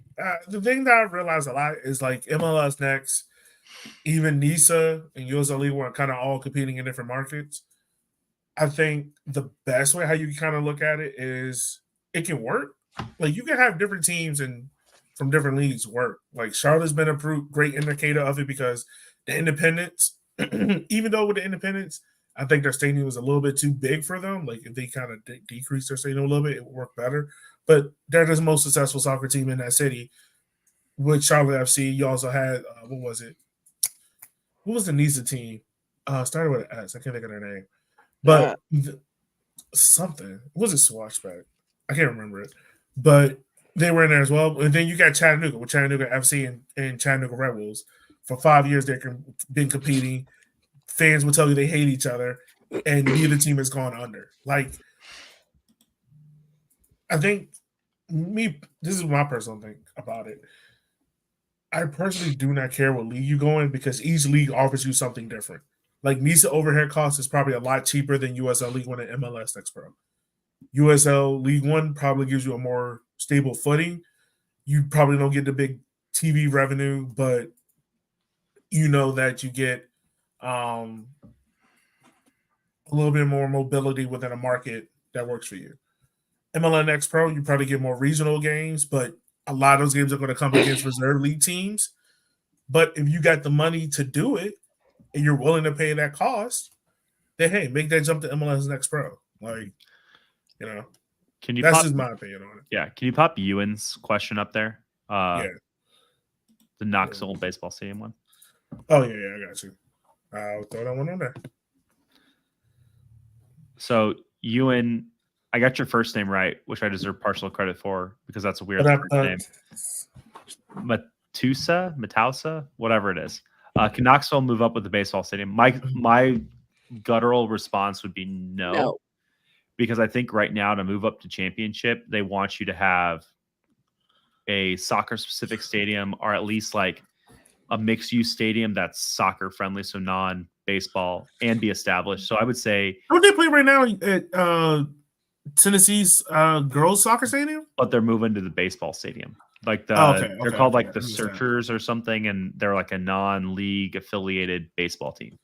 The thing that I've realized a lot is like MLS Next, even NISA and USL League One kind of all competing in different markets. I think the best way how you kind of look at it is it can work. Like you can have different teams and from different leagues work. Like Charlotte's been a great indicator of it, because the Independents, even though with the Independents, I think their stadium was a little bit too big for them. Like if they kind of decrease their stadium a little bit, it would work better. But they're the most successful soccer team in that city. With Charlotte FC, you also had what was it? What was the NISA team? Started with an S. I can't think of their name. But something. Was it Swatchback? I can't remember it. But they were in there as well. And then you got Chattanooga with Chattanooga FC and Chattanooga Red Wolves. For 5 years, they've been competing. Fans will tell you they hate each other, and neither team has gone under. Like, I think this is my personal thing about it. I personally do not care what league you go in, because each league offers you something different. Like NISA overhead cost is probably a lot cheaper than USL League One and MLS Next Pro. USL League One probably gives you a more stable footing. You probably don't get the big TV revenue, but you know that you get a little bit more mobility within a market that works for you. MLS Next Pro, you probably get more regional games, but a lot of those games are going to come against reserve league teams. But if you got the money to do it and you're willing to pay that cost, then hey, make that jump to MLS Next Pro. Like, you know, that's just my opinion on it. Yeah. Can you pop Ewan's question up there? Yeah. The Knoxville baseball stadium one. Oh, yeah, I got you. I'll throw that one on there. So, Ewan, I got your first name right, which I deserve partial credit for, because that's a weird first name. Matausa, whatever it is. Can Knoxville move up with the baseball stadium? My guttural response would be no. Because I think right now to move up to championship, they want you to have a soccer-specific stadium, or at least like a mixed-use stadium that's soccer-friendly, so non-baseball, and be established. So I would say... Don't they play right now at Tennessee's girls' soccer stadium? But they're moving to the baseball stadium. Like they're called like the Searchers or something, and they're like a non-league affiliated baseball team.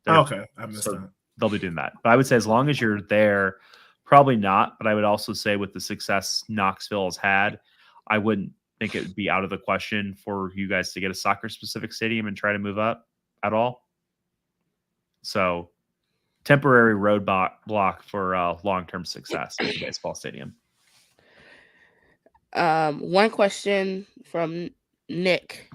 I missed that. They'll be doing that. But I would say as long as you're there, probably not. But I would also say with the success Knoxville has had, I wouldn't think it would be out of the question for you guys to get a soccer-specific stadium and try to move up at all. So temporary roadblock for long-term success in the baseball stadium. One question from Nick.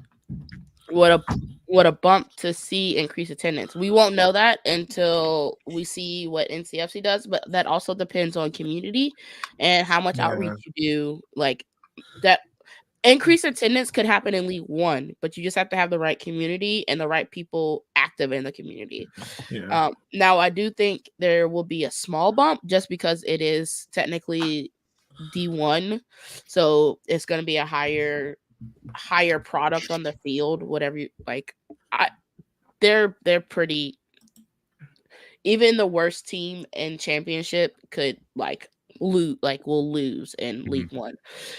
what a bump to see increased attendance. We won't know that until we see what NCFC does, but that also depends on community and how much outreach you do. Like that increased attendance could happen in League One, but you just have to have the right community and the right people active in the community. Yeah. Now, I do think there will be a small bump just because it is technically D1, so it's going to be a higher product on the field. Whatever you like, they're pretty. Even the worst team in championship could will lose in League One.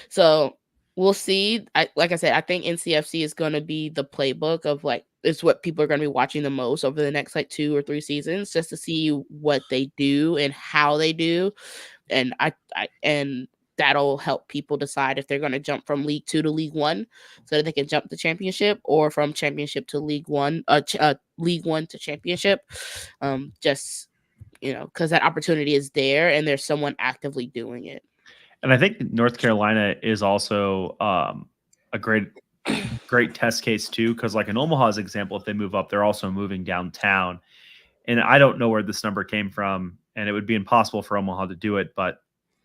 So we'll see. Like I said, I think NCFC is going to be the playbook of it's what people are going to be watching the most over the next 2 or 3 seasons, just to see what they do and how they do, and and that'll help people decide if they're going to jump from League 2 to League 1 so that they can jump to championship, or from championship to League 1, League 1 to championship. Just, because that opportunity is there and there's someone actively doing it. And I think North Carolina is also a great test case too, because like in Omaha's example, if they move up, they're also moving downtown. And I don't know where this number came from, and it would be impossible for Omaha to do it, but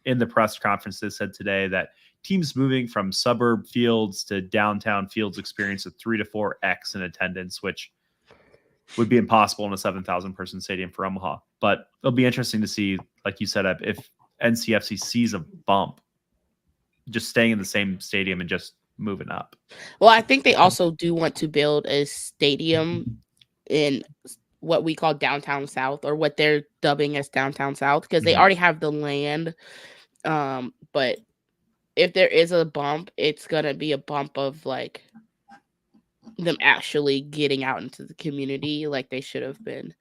in the press conference, they said today that teams moving from suburb fields to downtown fields experience a 3 to 4x in attendance, which would be impossible in a 7,000 person stadium for Omaha. But it'll be interesting to see, like you said, if NCFC sees a bump, just staying in the same stadium and just moving up. Well, I think they also do want to build a stadium in what we call downtown South, or what they're dubbing as downtown South, because they already have the land. But if there is a bump, it's gonna be a bump of them actually getting out into the community like they should have been.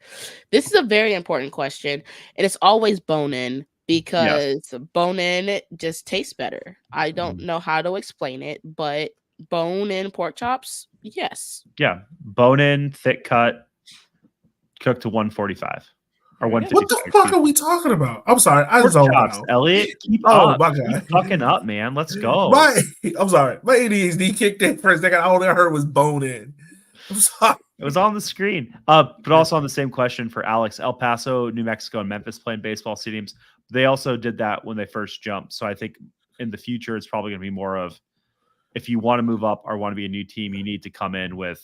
This is a very important question, and it's always bone-in, because bone-in just tastes better. I don't know how to explain it, but bone-in pork chops, yes. Yeah, bone-in, thick cut, cooked to 145 or 150. What the fuck are we talking about? I'm sorry, I Pork zoned chops, out. Elliot. Keep Oh up. my God. Keep fucking up, man. Let's go. I'm sorry. My ADHD kicked in for a second. All I heard was bone in. I'm sorry. It was on the screen. But also on the same question for Alex, El Paso, New Mexico, and Memphis playing baseball stadiums. They also did that when they first jumped. So I think in the future, it's probably going to be more of, if you want to move up or want to be a new team, you need to come in with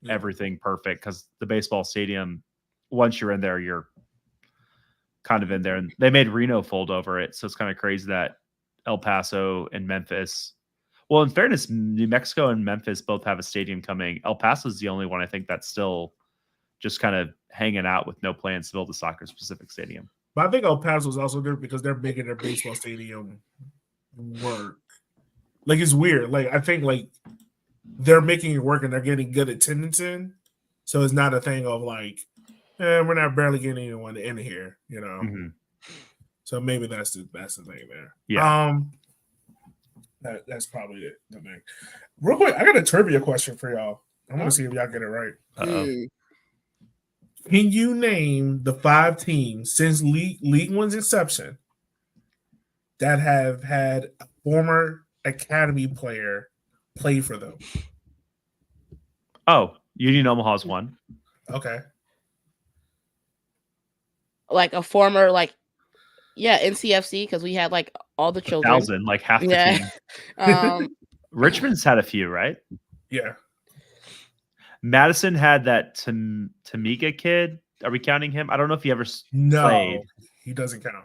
everything perfect, because the baseball stadium, once you're in there, you're kind of in there. And they made Reno fold over it. So it's kind of crazy that El Paso and Memphis, well, in fairness, New Mexico and Memphis both have a stadium coming. El Paso is the only one I think that's still just kind of hanging out with no plans to build a soccer specific stadium. But I think El Paso is also good because they're making their baseball stadium work. It's weird. I think they're making it work and they're getting good attendance in. So it's not a thing of we're not barely getting anyone in here, So maybe that's the thing there. Yeah. That's probably the thing. Real quick, I got a trivia question for y'all. I want to see if y'all get it right. Can you name the 5 teams since League One's inception that have had a former academy player play for them? Oh, Union Omaha's one. Okay. A former NCFC, because we had all the children. 1,000, half the team. Richmond's had a few, right? Yeah. Madison had that Tamika kid. Are we counting him? I don't know if he ever played. He doesn't count.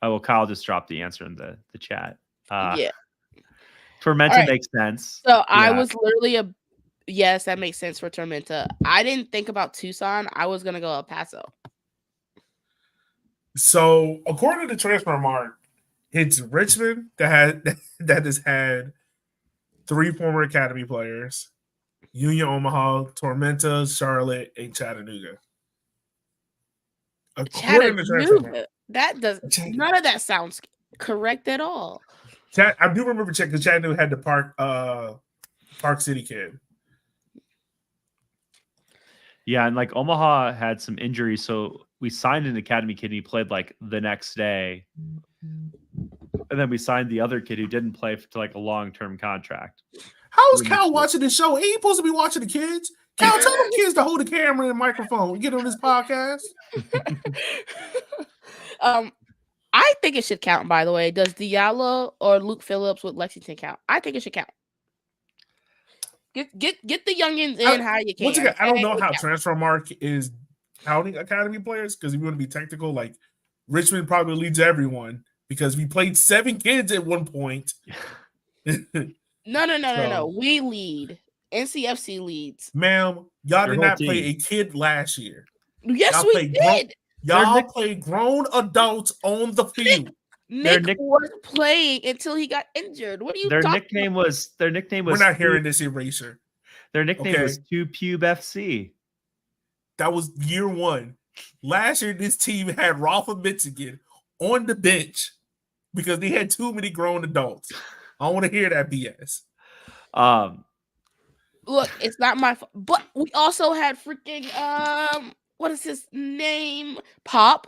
Oh, well, Kyle just dropped the answer in the chat. Yeah. Tormenta makes sense. So I was literally yes, that makes sense for Tormenta. I didn't think about Tucson. I was going to go El Paso. So according to Transfermarkt, it's Richmond that has had 3 former academy players: Union Omaha, Tormenta, Charlotte, and Chattanooga. Chattanooga. None of that sounds correct at all. I do remember because Chattanooga had the Park City kid. Yeah, and Omaha had some injuries, so we signed an academy kid. And he played the next day, and then we signed the other kid who didn't play to a long-term contract. How is We Cal need to- watching the show? Ain't he supposed to be watching the kids? Cal, tell them kids to hold the camera and microphone. Get on this podcast. I think it should count. By the way, does Diallo or Luke Phillips with Lexington count? I think it should count. Get the youngins in how you can. Once again, I don't know It how counts. Transfer Mark is counting academy players because if you want to be technical, like Richmond probably leads everyone because we played 7 kids at one point. No. We lead. NCFC leads. Ma'am, y'all Your did whole not play team. a kid last year. Yes, Y'all we played grown- did. Y'all Nick- played grown adults on the field. Nick was playing until he got injured. What are you Their talking nickname was We're not hearing this erasure. Their nickname was Okay. 2 Pube FC. That was year 1. Last year, this team had Rafa Michigan on the bench because they had too many grown adults. I don't want to hear that BS. Look, it's not my fault. But we also had freaking what is his name? Pop.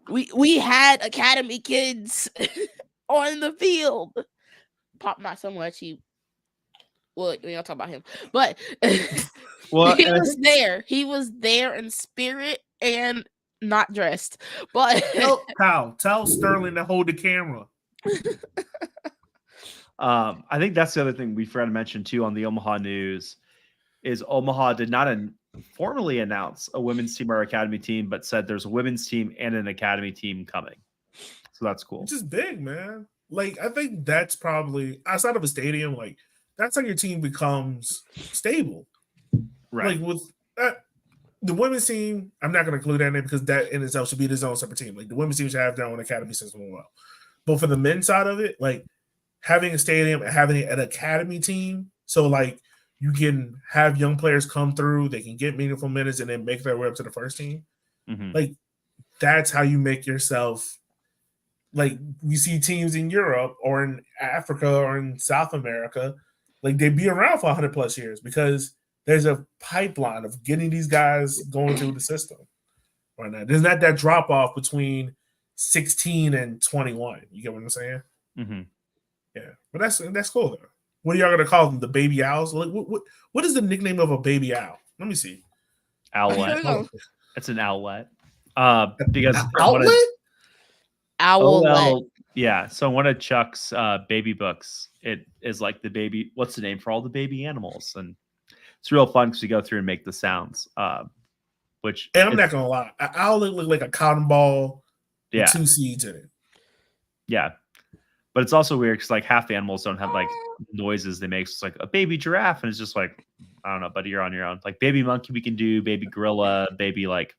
We had academy kids on the field. Pop not so much. We don't talk about him. But Well, he was there. He was there in spirit and not dressed. But Tell Sterling to hold the camera. I think that's the other thing we forgot to mention too on the Omaha news is Omaha did not formally announce a women's team or academy team, but said there's a women's team and an academy team coming. So that's cool. Which is big, man. Like, I think that's probably outside of a stadium, like that's how your team becomes stable. Right. Like with that, the women's team, I'm not going to include that in it because that in itself should be its own separate team. Like the women's team should have their own academy system as well. But for the men's side of it, like having a stadium and having an academy team, so like you can have young players come through, they can get meaningful minutes and then make their way up to the first team. Mhm. Like that's how you make yourself. Like we see teams in Europe or in Africa or in South America, like they be around for 100 plus years because there's a pipeline of getting these guys going through the system right now. There's not that drop off between 16 and 21. You get what I'm saying? Mhm. Yeah, but that's cool though. What are y'all gonna call them? The baby owls? Like what is the nickname of a baby owl? Let me see. Owlet. Oh. It's an outlet. Because Outlet? Owlet. yeah. So one of Chuck's baby books, it is like the baby. What's the name for all the baby animals? And it's real fun because we go through and make the sounds. Which And I'm not gonna lie, an owlet look like a cotton ball yeah, with 2 seeds in it. yeah. But it's also weird because like half the animals don't have like noises they make. So it's like a baby giraffe, and it's just like I don't know, buddy, you're on your own. Like baby monkey, we can do baby gorilla, baby like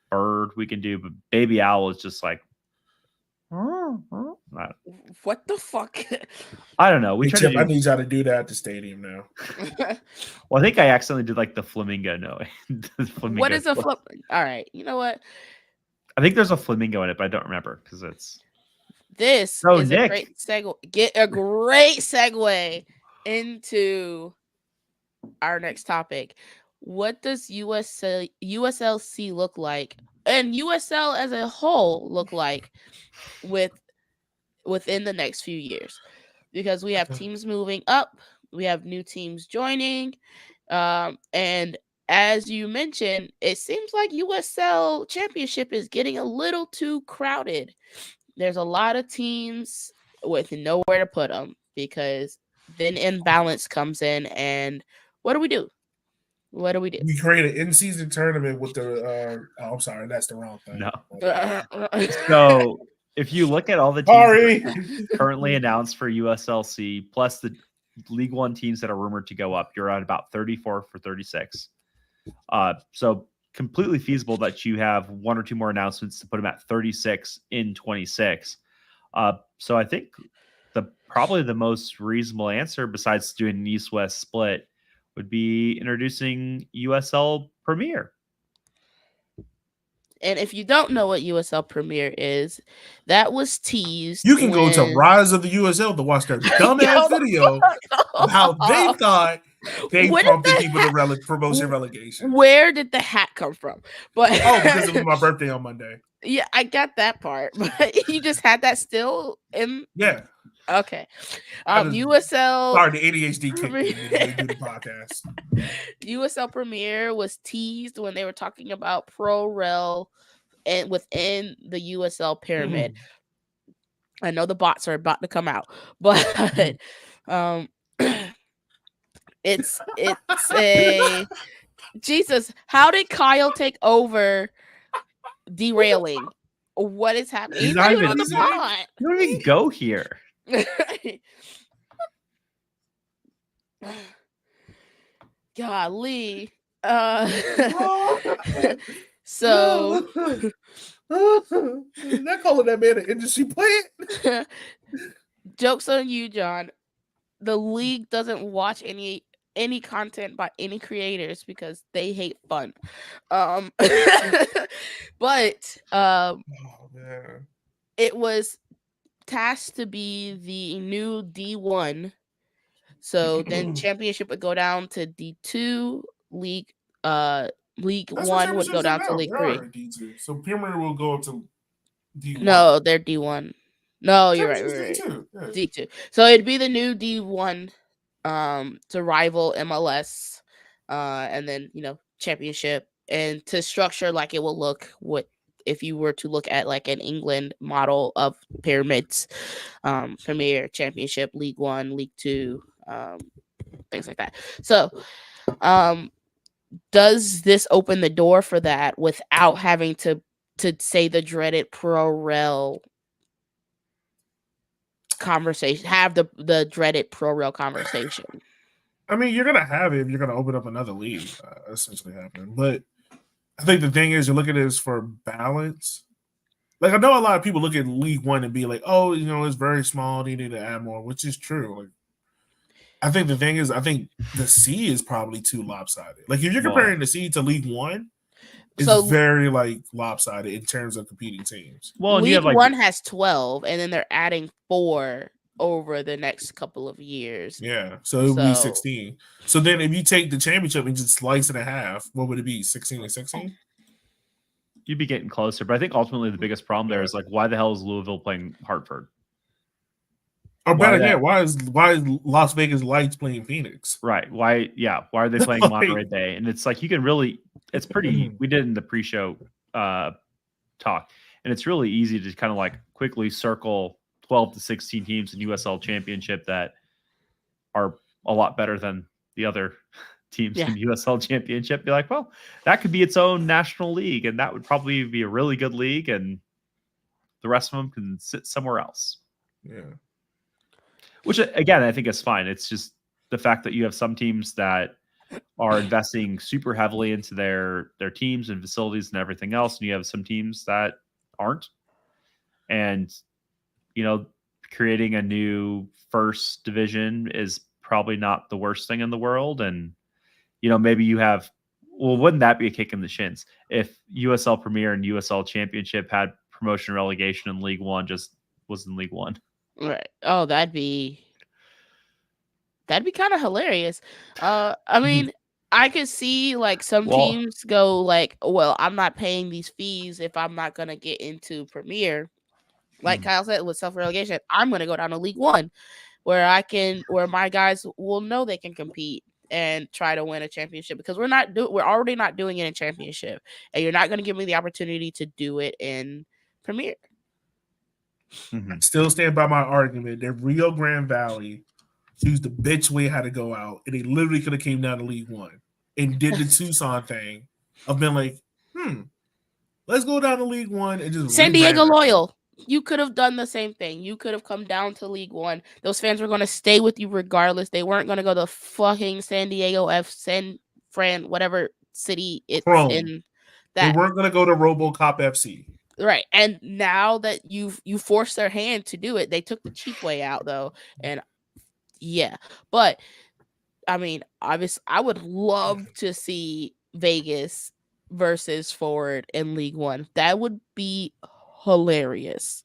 bird, we can do, but baby owl is just like. What the fuck? I don't know. We Hey, tried Chip, to I do, need y'all to do that at the stadium now. well, I think I accidentally did like the flamingo noise. What is a flip? All right, you know what? I think there's a flamingo in it, but I don't remember because it's This So, is Nick. a great segue. Get a great segue into our next topic. What does USLC look like, and USL as a whole look like within the next few years? Because we have teams moving up, we have new teams joining, and as you mentioned, it seems like USL Championship is getting a little too crowded. There's a lot of teams with nowhere to put them because then imbalance comes in, and what do we do? What do we do? We create an in-season tournament with the. I'm sorry, that's the wrong thing. no. So if you look at all the teams Sorry. that are currently announced for USLC, plus the League One teams that are rumored to go up, you're at about 34 for 36. So completely feasible that you have 1 or 2 more announcements to put them at 36 in 26. So I think probably the most reasonable answer, besides doing an East-West split, would be introducing USL Premier. And if you don't know what USL Premier is, that was teased. You can go to when- Rise of the USL to watch their dumbass video of how they thought they What pumped is the that? people to promotion relegation. Where did the hat come from? But Oh, because it was my birthday on Monday. yeah, I got that part. But you just had that still in. Yeah. Okay. I just- USL Sorry, the ADHD kicked Premier- in when they do the podcast. USL Premier was teased when they were talking about Pro Rel and within the USL pyramid. I know the bots are about to come out, but um it's a Jesus. How did Kyle take over derailing? What is happening? He's He's not not even even- on the he's bot. You don't even go here. Golly. So They're calling that man an industry plant. jokes on you, John. The league doesn't watch any content by any creators because they hate fun. But Oh man. it was tasked to be the new D1. So then championship would go down to D2, league League That's what One would go championships are down to now. League They 3. are D2. So Premier will go up to D1. No, they're D1. No, you're right. Championships Right, right. D2. Yeah. D2. So it'd be the new D1 to rival MLS and then, championship, and to structure like it will look what if you were to look at like an England model of pyramids, Premier, Championship, League 1, League 2, things like that. So does this open the door for that without having to say the dreaded pro rel conversation, have the dreaded pro rel conversation? I mean, you're gonna have it if you're gonna open up another league. Essentially happening, but I think the thing is, you look at this for balance. Like I know a lot of people look at League One and be like, "Oh, it's very small. They need to add more," which is true. Like, I think the thing is, I think the C is probably too lopsided. Like if you're comparing the C to League One, it's very like lopsided in terms of competing teams. Well, League you have like One has 12, and then they're adding 4 over the next couple of years. Yeah, so it would be 16. So then if you take the championship and just slice it in half, what would it be? 16 and 16? you'd be getting closer, but I think ultimately the biggest problem there is like, why the hell is Louisville playing Hartford? Or better yet, why is Las Vegas Lights playing Phoenix? Right. Why are they playing Monterey Bay? And it's like you can really, it's pretty, we did in the pre-show talk, and it's really easy to kind of like quickly circle 12 to 16 teams in USL Championship that are a lot better than the other teams in USL Championship. Be like, well, that could be its own national league, and that would probably be a really good league, and the rest of them can sit somewhere else. Yeah. Which, again, I think is fine. It's just the fact that you have some teams that are investing super heavily into their teams and facilities and everything else, and you have some teams that aren't. And, creating a new first division is probably not the worst thing in the world. And, maybe you have, wouldn't that be a kick in the shins if USL Premier and USL Championship had promotion relegation and League One just was in League One? Right. Oh, that'd be kind of hilarious. I mean, I could see like some teams go like, well, I'm not paying these fees if I'm not gonna get into Premier. Like Kyle said, with self-relegation, I'm gonna go down to League One, where my guys will know they can compete and try to win a championship, because we're already not doing it in Championship, and you're not gonna give me the opportunity to do it in Premier. I still stand by my argument that Rio Grande Valley used the bitch way how to go out, and they literally could have came down to League One and did the Tucson thing of being like, let's go down to League One and just San Diego Loyal. You could have done the same thing. You could have come down to League One. Those fans were going to stay with you regardless. They weren't going to go to fucking San Diego San Fran, whatever city it's in. They weren't going to go to RoboCop FC. Right. And now that you forced their hand to do it, they took the cheap way out, though. And yeah. But, I mean, obviously, I would love to see Vegas versus Forward in League One. That would be hilarious.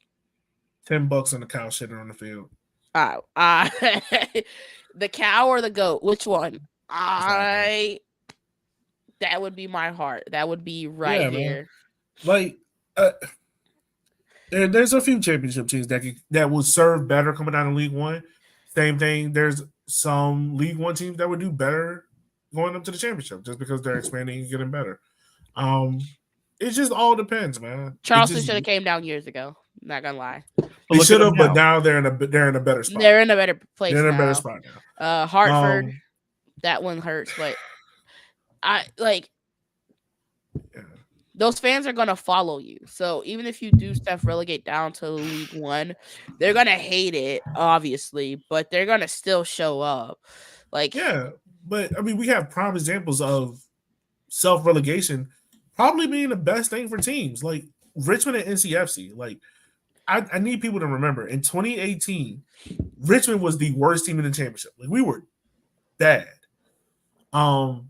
$10 on the cow shitting on the field. The cow or the goat? Which one? That would be my heart. That would be right here. Man. Like, There's a few championship teams that will serve better coming out of League One. Same thing. There's some League One teams that would do better going up to the championship just because they're expanding and getting better. It just all depends, man. Charleston should have came down years ago. Not gonna lie. They should have, but now they're in a better spot. They're in a better place. They're in a now. better spot now. Hartford, that one hurts, but I like. Yeah. Those fans are gonna follow you. So even if you do stuff relegate down to League One, they're gonna hate it, obviously, but they're gonna still show up. Like, yeah, but I mean, we have prime examples of self-relegation probably being the best thing for teams like Richmond and NCFC. Like, I need people to remember in 2018, Richmond was the worst team in the championship. Like, we were bad. And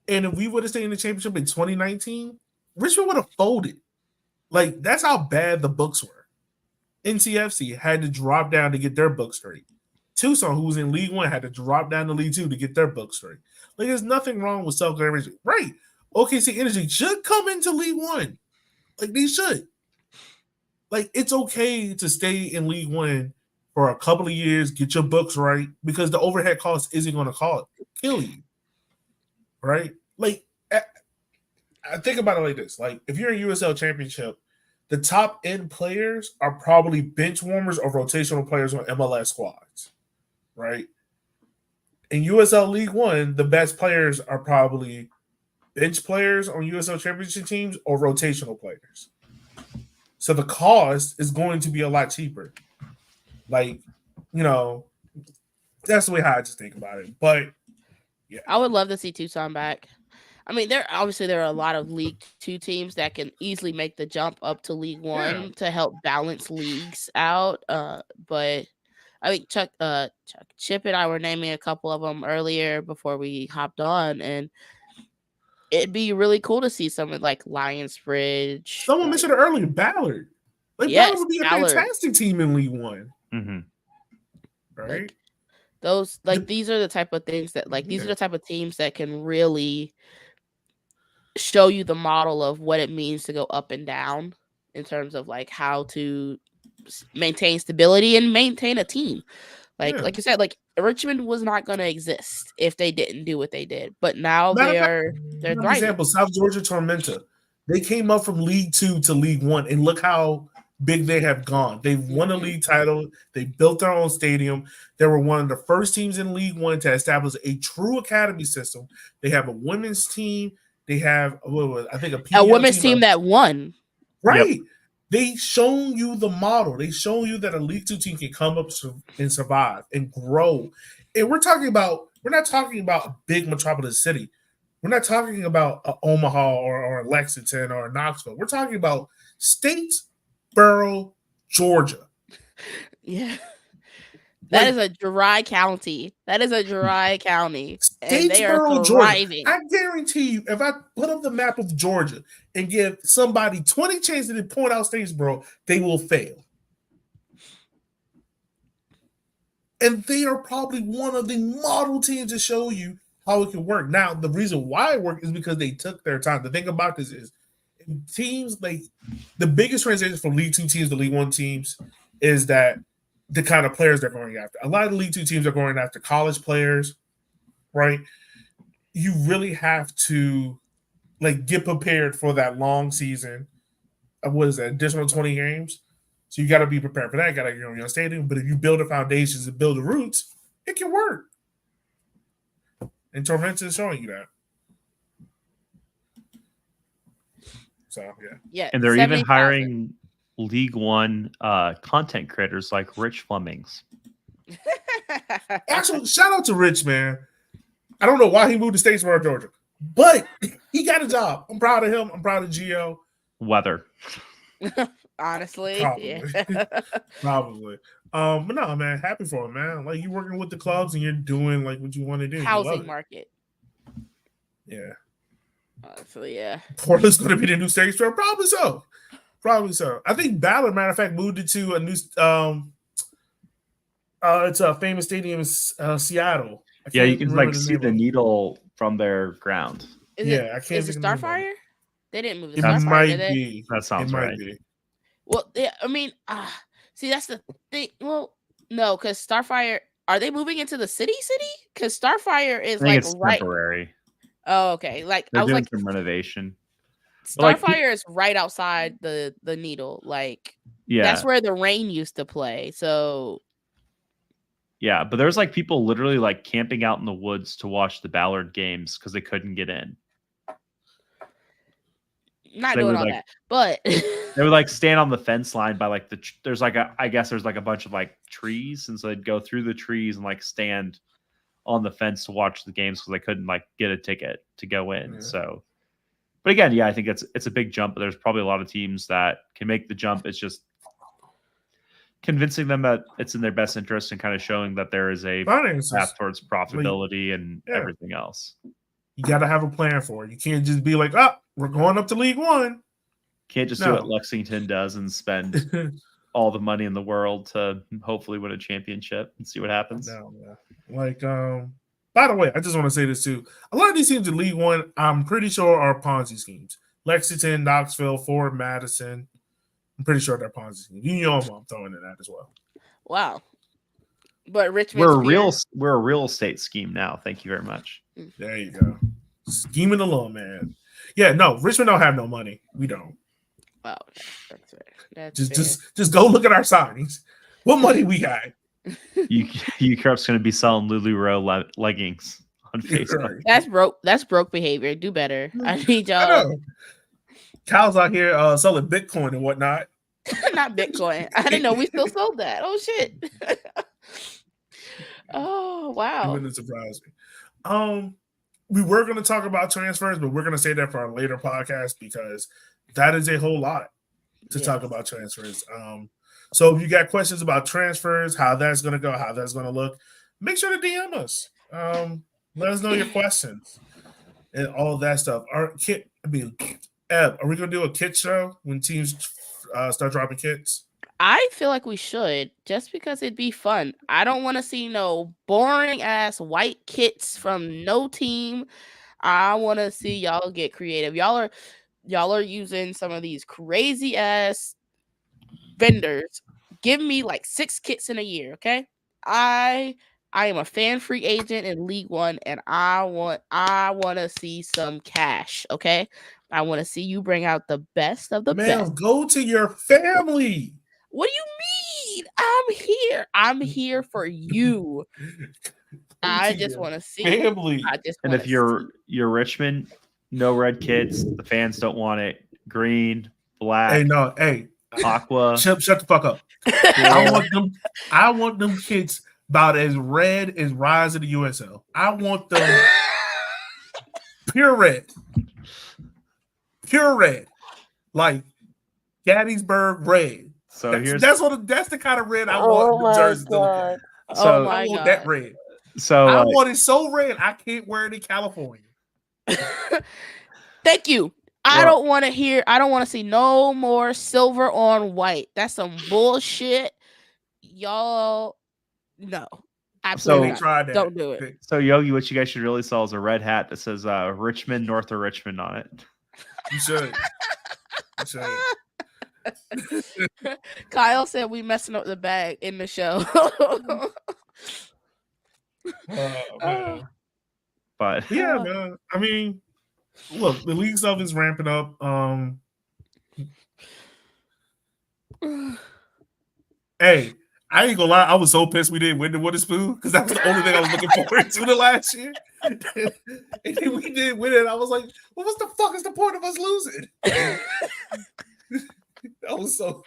if we would have stayed in the championship in 2019, Richmond would have folded. Like, that's how bad the books were. NCFC had to drop down to get their books straight. Tucson, who was in League One, had to drop down to League Two to get their books straight. Like, there's nothing wrong with self-relegation. Right. OKC Energy should come into League One. Like, they should. Like, it's okay to stay in League One for a couple of years, get your books right, because the overhead cost isn't going to kill you. Right? Like, I think about it like this. Like, if you're in USL Championship, the top end players are probably bench warmers or rotational players on MLS squads. Right? In USL League One, the best players are probably bench players on USL Championship teams or rotational players. So the cost is going to be a lot cheaper. Like, you know, that's the way how I just think about it. But yeah, I would love to see Tucson back. I mean, there are a lot of League Two teams that can easily make the jump up to League One to help balance leagues out. But I think Chuck Chip and I were naming a couple of them earlier before we hopped on, and it'd be really cool to see someone like Lions Bridge. Someone mentioned it earlier, Ballard. Like, yes, Ballard would be a fantastic team in League One. Mm-hmm. Right? Like, those these are the type of things that these are the type of teams that can really show you the model of what it means to go up and down in terms of like how to maintain stability and maintain a team. Like you said, like Richmond was not going to exist if they didn't do what they did, but now they're thriving. Example, South Georgia Tormenta. They came up from League Two to League One, and look how big they have gone. They've won a league title. They built their own stadium. They were one of the first teams in League One to establish a true academy system. They have a women's team. They have, I think, a women's team that won. Right. Yep. They shown you the model. They show you that a League Two team can come up and survive and grow. And we're not talking about a big metropolis city. We're not talking about Omaha or Lexington or Knoxville. We're talking about Statesboro, Georgia. Yeah. That is a dry county. And they are thriving. Georgia. I guarantee you, if I put up the map of Georgia and give somebody 20 chances to point out Statesboro, they will fail. And they are probably one of the model teams to show you how it can work. Now, the reason why it worked is because they took their time. The thing about this is teams like the biggest transition from League Two teams to League One teams is that the kind of players they're going after. A lot of the League Two teams are going after college players, right? You really have to get prepared for that long season. What is that? Additional 20 games. So you got to be prepared for that. You got to get on your stadium. But if you build the foundations and build the roots, it can work. And Tormenta is showing you that. So yeah. And they're even hiring League One content creators like Rich Flemings. Actually, shout out to Rich, man. I don't know why he moved to Statesboro, Georgia, but he got a job. I'm proud of him. I'm proud of Gio. Weather. Honestly, probably. But no, man, happy for him, man. Like, you're working with the clubs and you're doing like what you want to do. Housing market. Yeah. So yeah, Portland's going to be the new Statesboro. Probably so. I think Ballard, matter of fact, moved it to a new. It's a famous stadium in Seattle. Yeah, you can see the needle from their ground. I can't. Is it Starfire? They didn't move the Starfire, did they? That sounds right. Well, yeah, I mean, see, that's the thing. Well, no, because Starfire, are they moving into the city? Because Starfire I is think like it's right. temporary. Oh, okay. Like They're I was doing like, some renovation. But, like, Starfire is right outside the Needle. Like Yeah, that's where the Rain used to play. So yeah. But there's like people literally like camping out in the woods to watch the Ballard games because they couldn't get in. not They doing would all like that, but they would like stand on the fence line by like there's like I guess there's like a bunch of like trees, and so they'd go through the trees and like stand on the fence to watch the games because they couldn't like get a ticket to go in. Yeah. So, but again, yeah, I think it's a big jump. But there's probably a lot of teams that can make the jump. It's just convincing them that it's in their best interest and kind of showing that there is a Finances. path towards profitability and yeah. everything else. You got to have a plan for it. You can't just be like, we're going up to League One. Can't just do what Lexington does and spend all the money in the world to hopefully win a championship and see what happens. No, like, by the way, I just want to say this too. A lot of these teams in League One, I'm pretty sure are Ponzi schemes. Lexington, Knoxville, Ford, Madison. I'm pretty sure they're Ponzi schemes. I'm throwing in that as well. wow. But Richmond, We're a real estate scheme now. Thank you very much. There you go. Scheming alone, man. Yeah, no, Richmond don't have no money. We don't. Wow, that's fair. That's just go look at our signings. What money we got? UCARP's going to be selling Lululemon leggings on Facebook. Right. That's broke behavior. Do better. I need y'all. Kyle's out here selling Bitcoin and whatnot. Not Bitcoin. I didn't know we still sold that. Oh shit. Oh wow. It wouldn't surprise me. We were going to talk about transfers, but we're going to say that for our later podcast because that is a whole lot to talk about transfers. So if you got questions about transfers, how that's going to go, how that's going to look, make sure to DM us. Let us know your questions and all of that stuff. Eb, are we going to do a kit show when teams start dropping kits? I feel like we should, just because it'd be fun. I don't want to see no boring ass white kits from no team. I want to see y'all get creative. Y'all are using some of these crazy ass vendors. Give me like 6 kits in a year, okay? I am a fan free agent in League One, and I want to see some cash, okay? I want to see you bring out the best of the best. Go to your family. What do you mean? I'm here for you. I just want to see family. And if you're Richmond, no red kits. The fans don't want it. Green, black. Aqua. Shut the fuck up. I want them kits about as red as Rise of the USL. I want them pure red. Pure red. Like Gettysburg red. So that's the kind of red I want the jerseys to look at. So I want that red. So I want it so red I can't wear it in California. Thank you. I don't want to see no more silver on white. That's some bullshit. Y'all, no. Absolutely not. Don't do it. So Yogi, what you guys should really sell is a red hat that says Richmond, North of Richmond on it. You should. Kyle said we messing up the bag in the show. But yeah, man. I mean, look, the league stuff is ramping up. Hey, I ain't gonna lie, I was so pissed we didn't win the Witherspoon because that was the only thing I was looking forward to the last year. And then we didn't win it. I was like, well, what the fuck is the point of us losing? I was so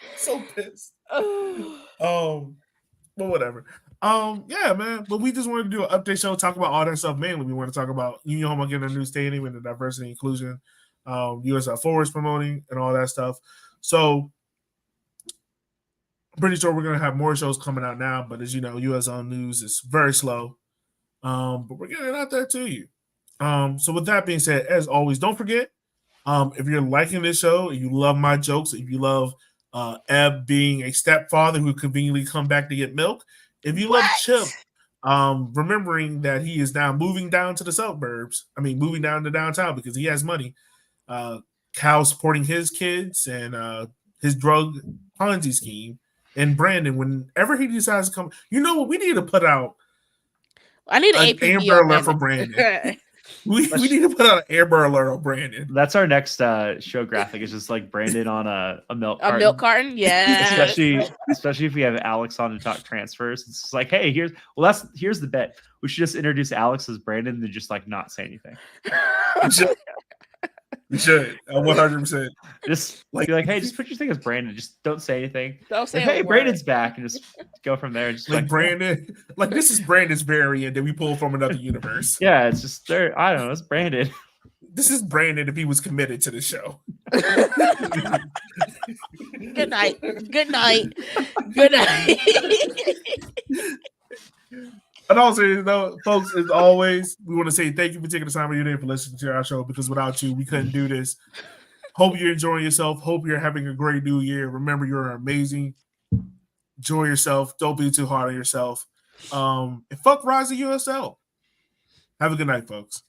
pissed. But whatever. Yeah, man. But we just wanted to do an update show, talk about all that stuff. Mainly, we want to talk about Union Homa getting a new stadium and the diversity and inclusion, USL Forwards promoting and all that stuff. So I'm pretty sure we're gonna have more shows coming out now. But as you know, USL news is very slow. But we're getting it out there to you. So with that being said, as always, don't forget, if you're liking this show, if you love my jokes, if you love Eb being a stepfather who conveniently come back to get milk, if you love Chip, remembering that he is now moving down to the suburbs, moving down to downtown because he has money. Cal supporting his kids and his drug Ponzi scheme. And Brandon, whenever he decides to come, you know what? We need to put out I need an an APB Amber on Alert for Brandon. Brandon. We need to put out an Amber Alert on Brandon. That's our next show graphic. It's just like Brandon on a milk A carton. milk carton, yeah. Especially if we have Alex on to talk transfers. It's just like, hey, here's the bet. We should just introduce Alex as Brandon and just like not say anything. We should 100%. Just be like, hey, just put your thing as Brandon. Just don't say anything. Don't say Like, a hey, word. Brandon's back, and just go from there. Just Like Brandon, like this is Brandon's variant that we pulled from another universe. yeah, it's just there. I don't know. It's Brandon. This is Brandon if he was committed to the show. Good night. Good night. Good night. And also, though, folks, as always, we want to say thank you for taking the time of your day for listening to our show, because without you, we couldn't do this. Hope you're enjoying yourself. Hope you're having a great new year. Remember, you're amazing. Enjoy yourself. Don't be too hard on yourself. And fuck Rise of USL. Have a good night, folks.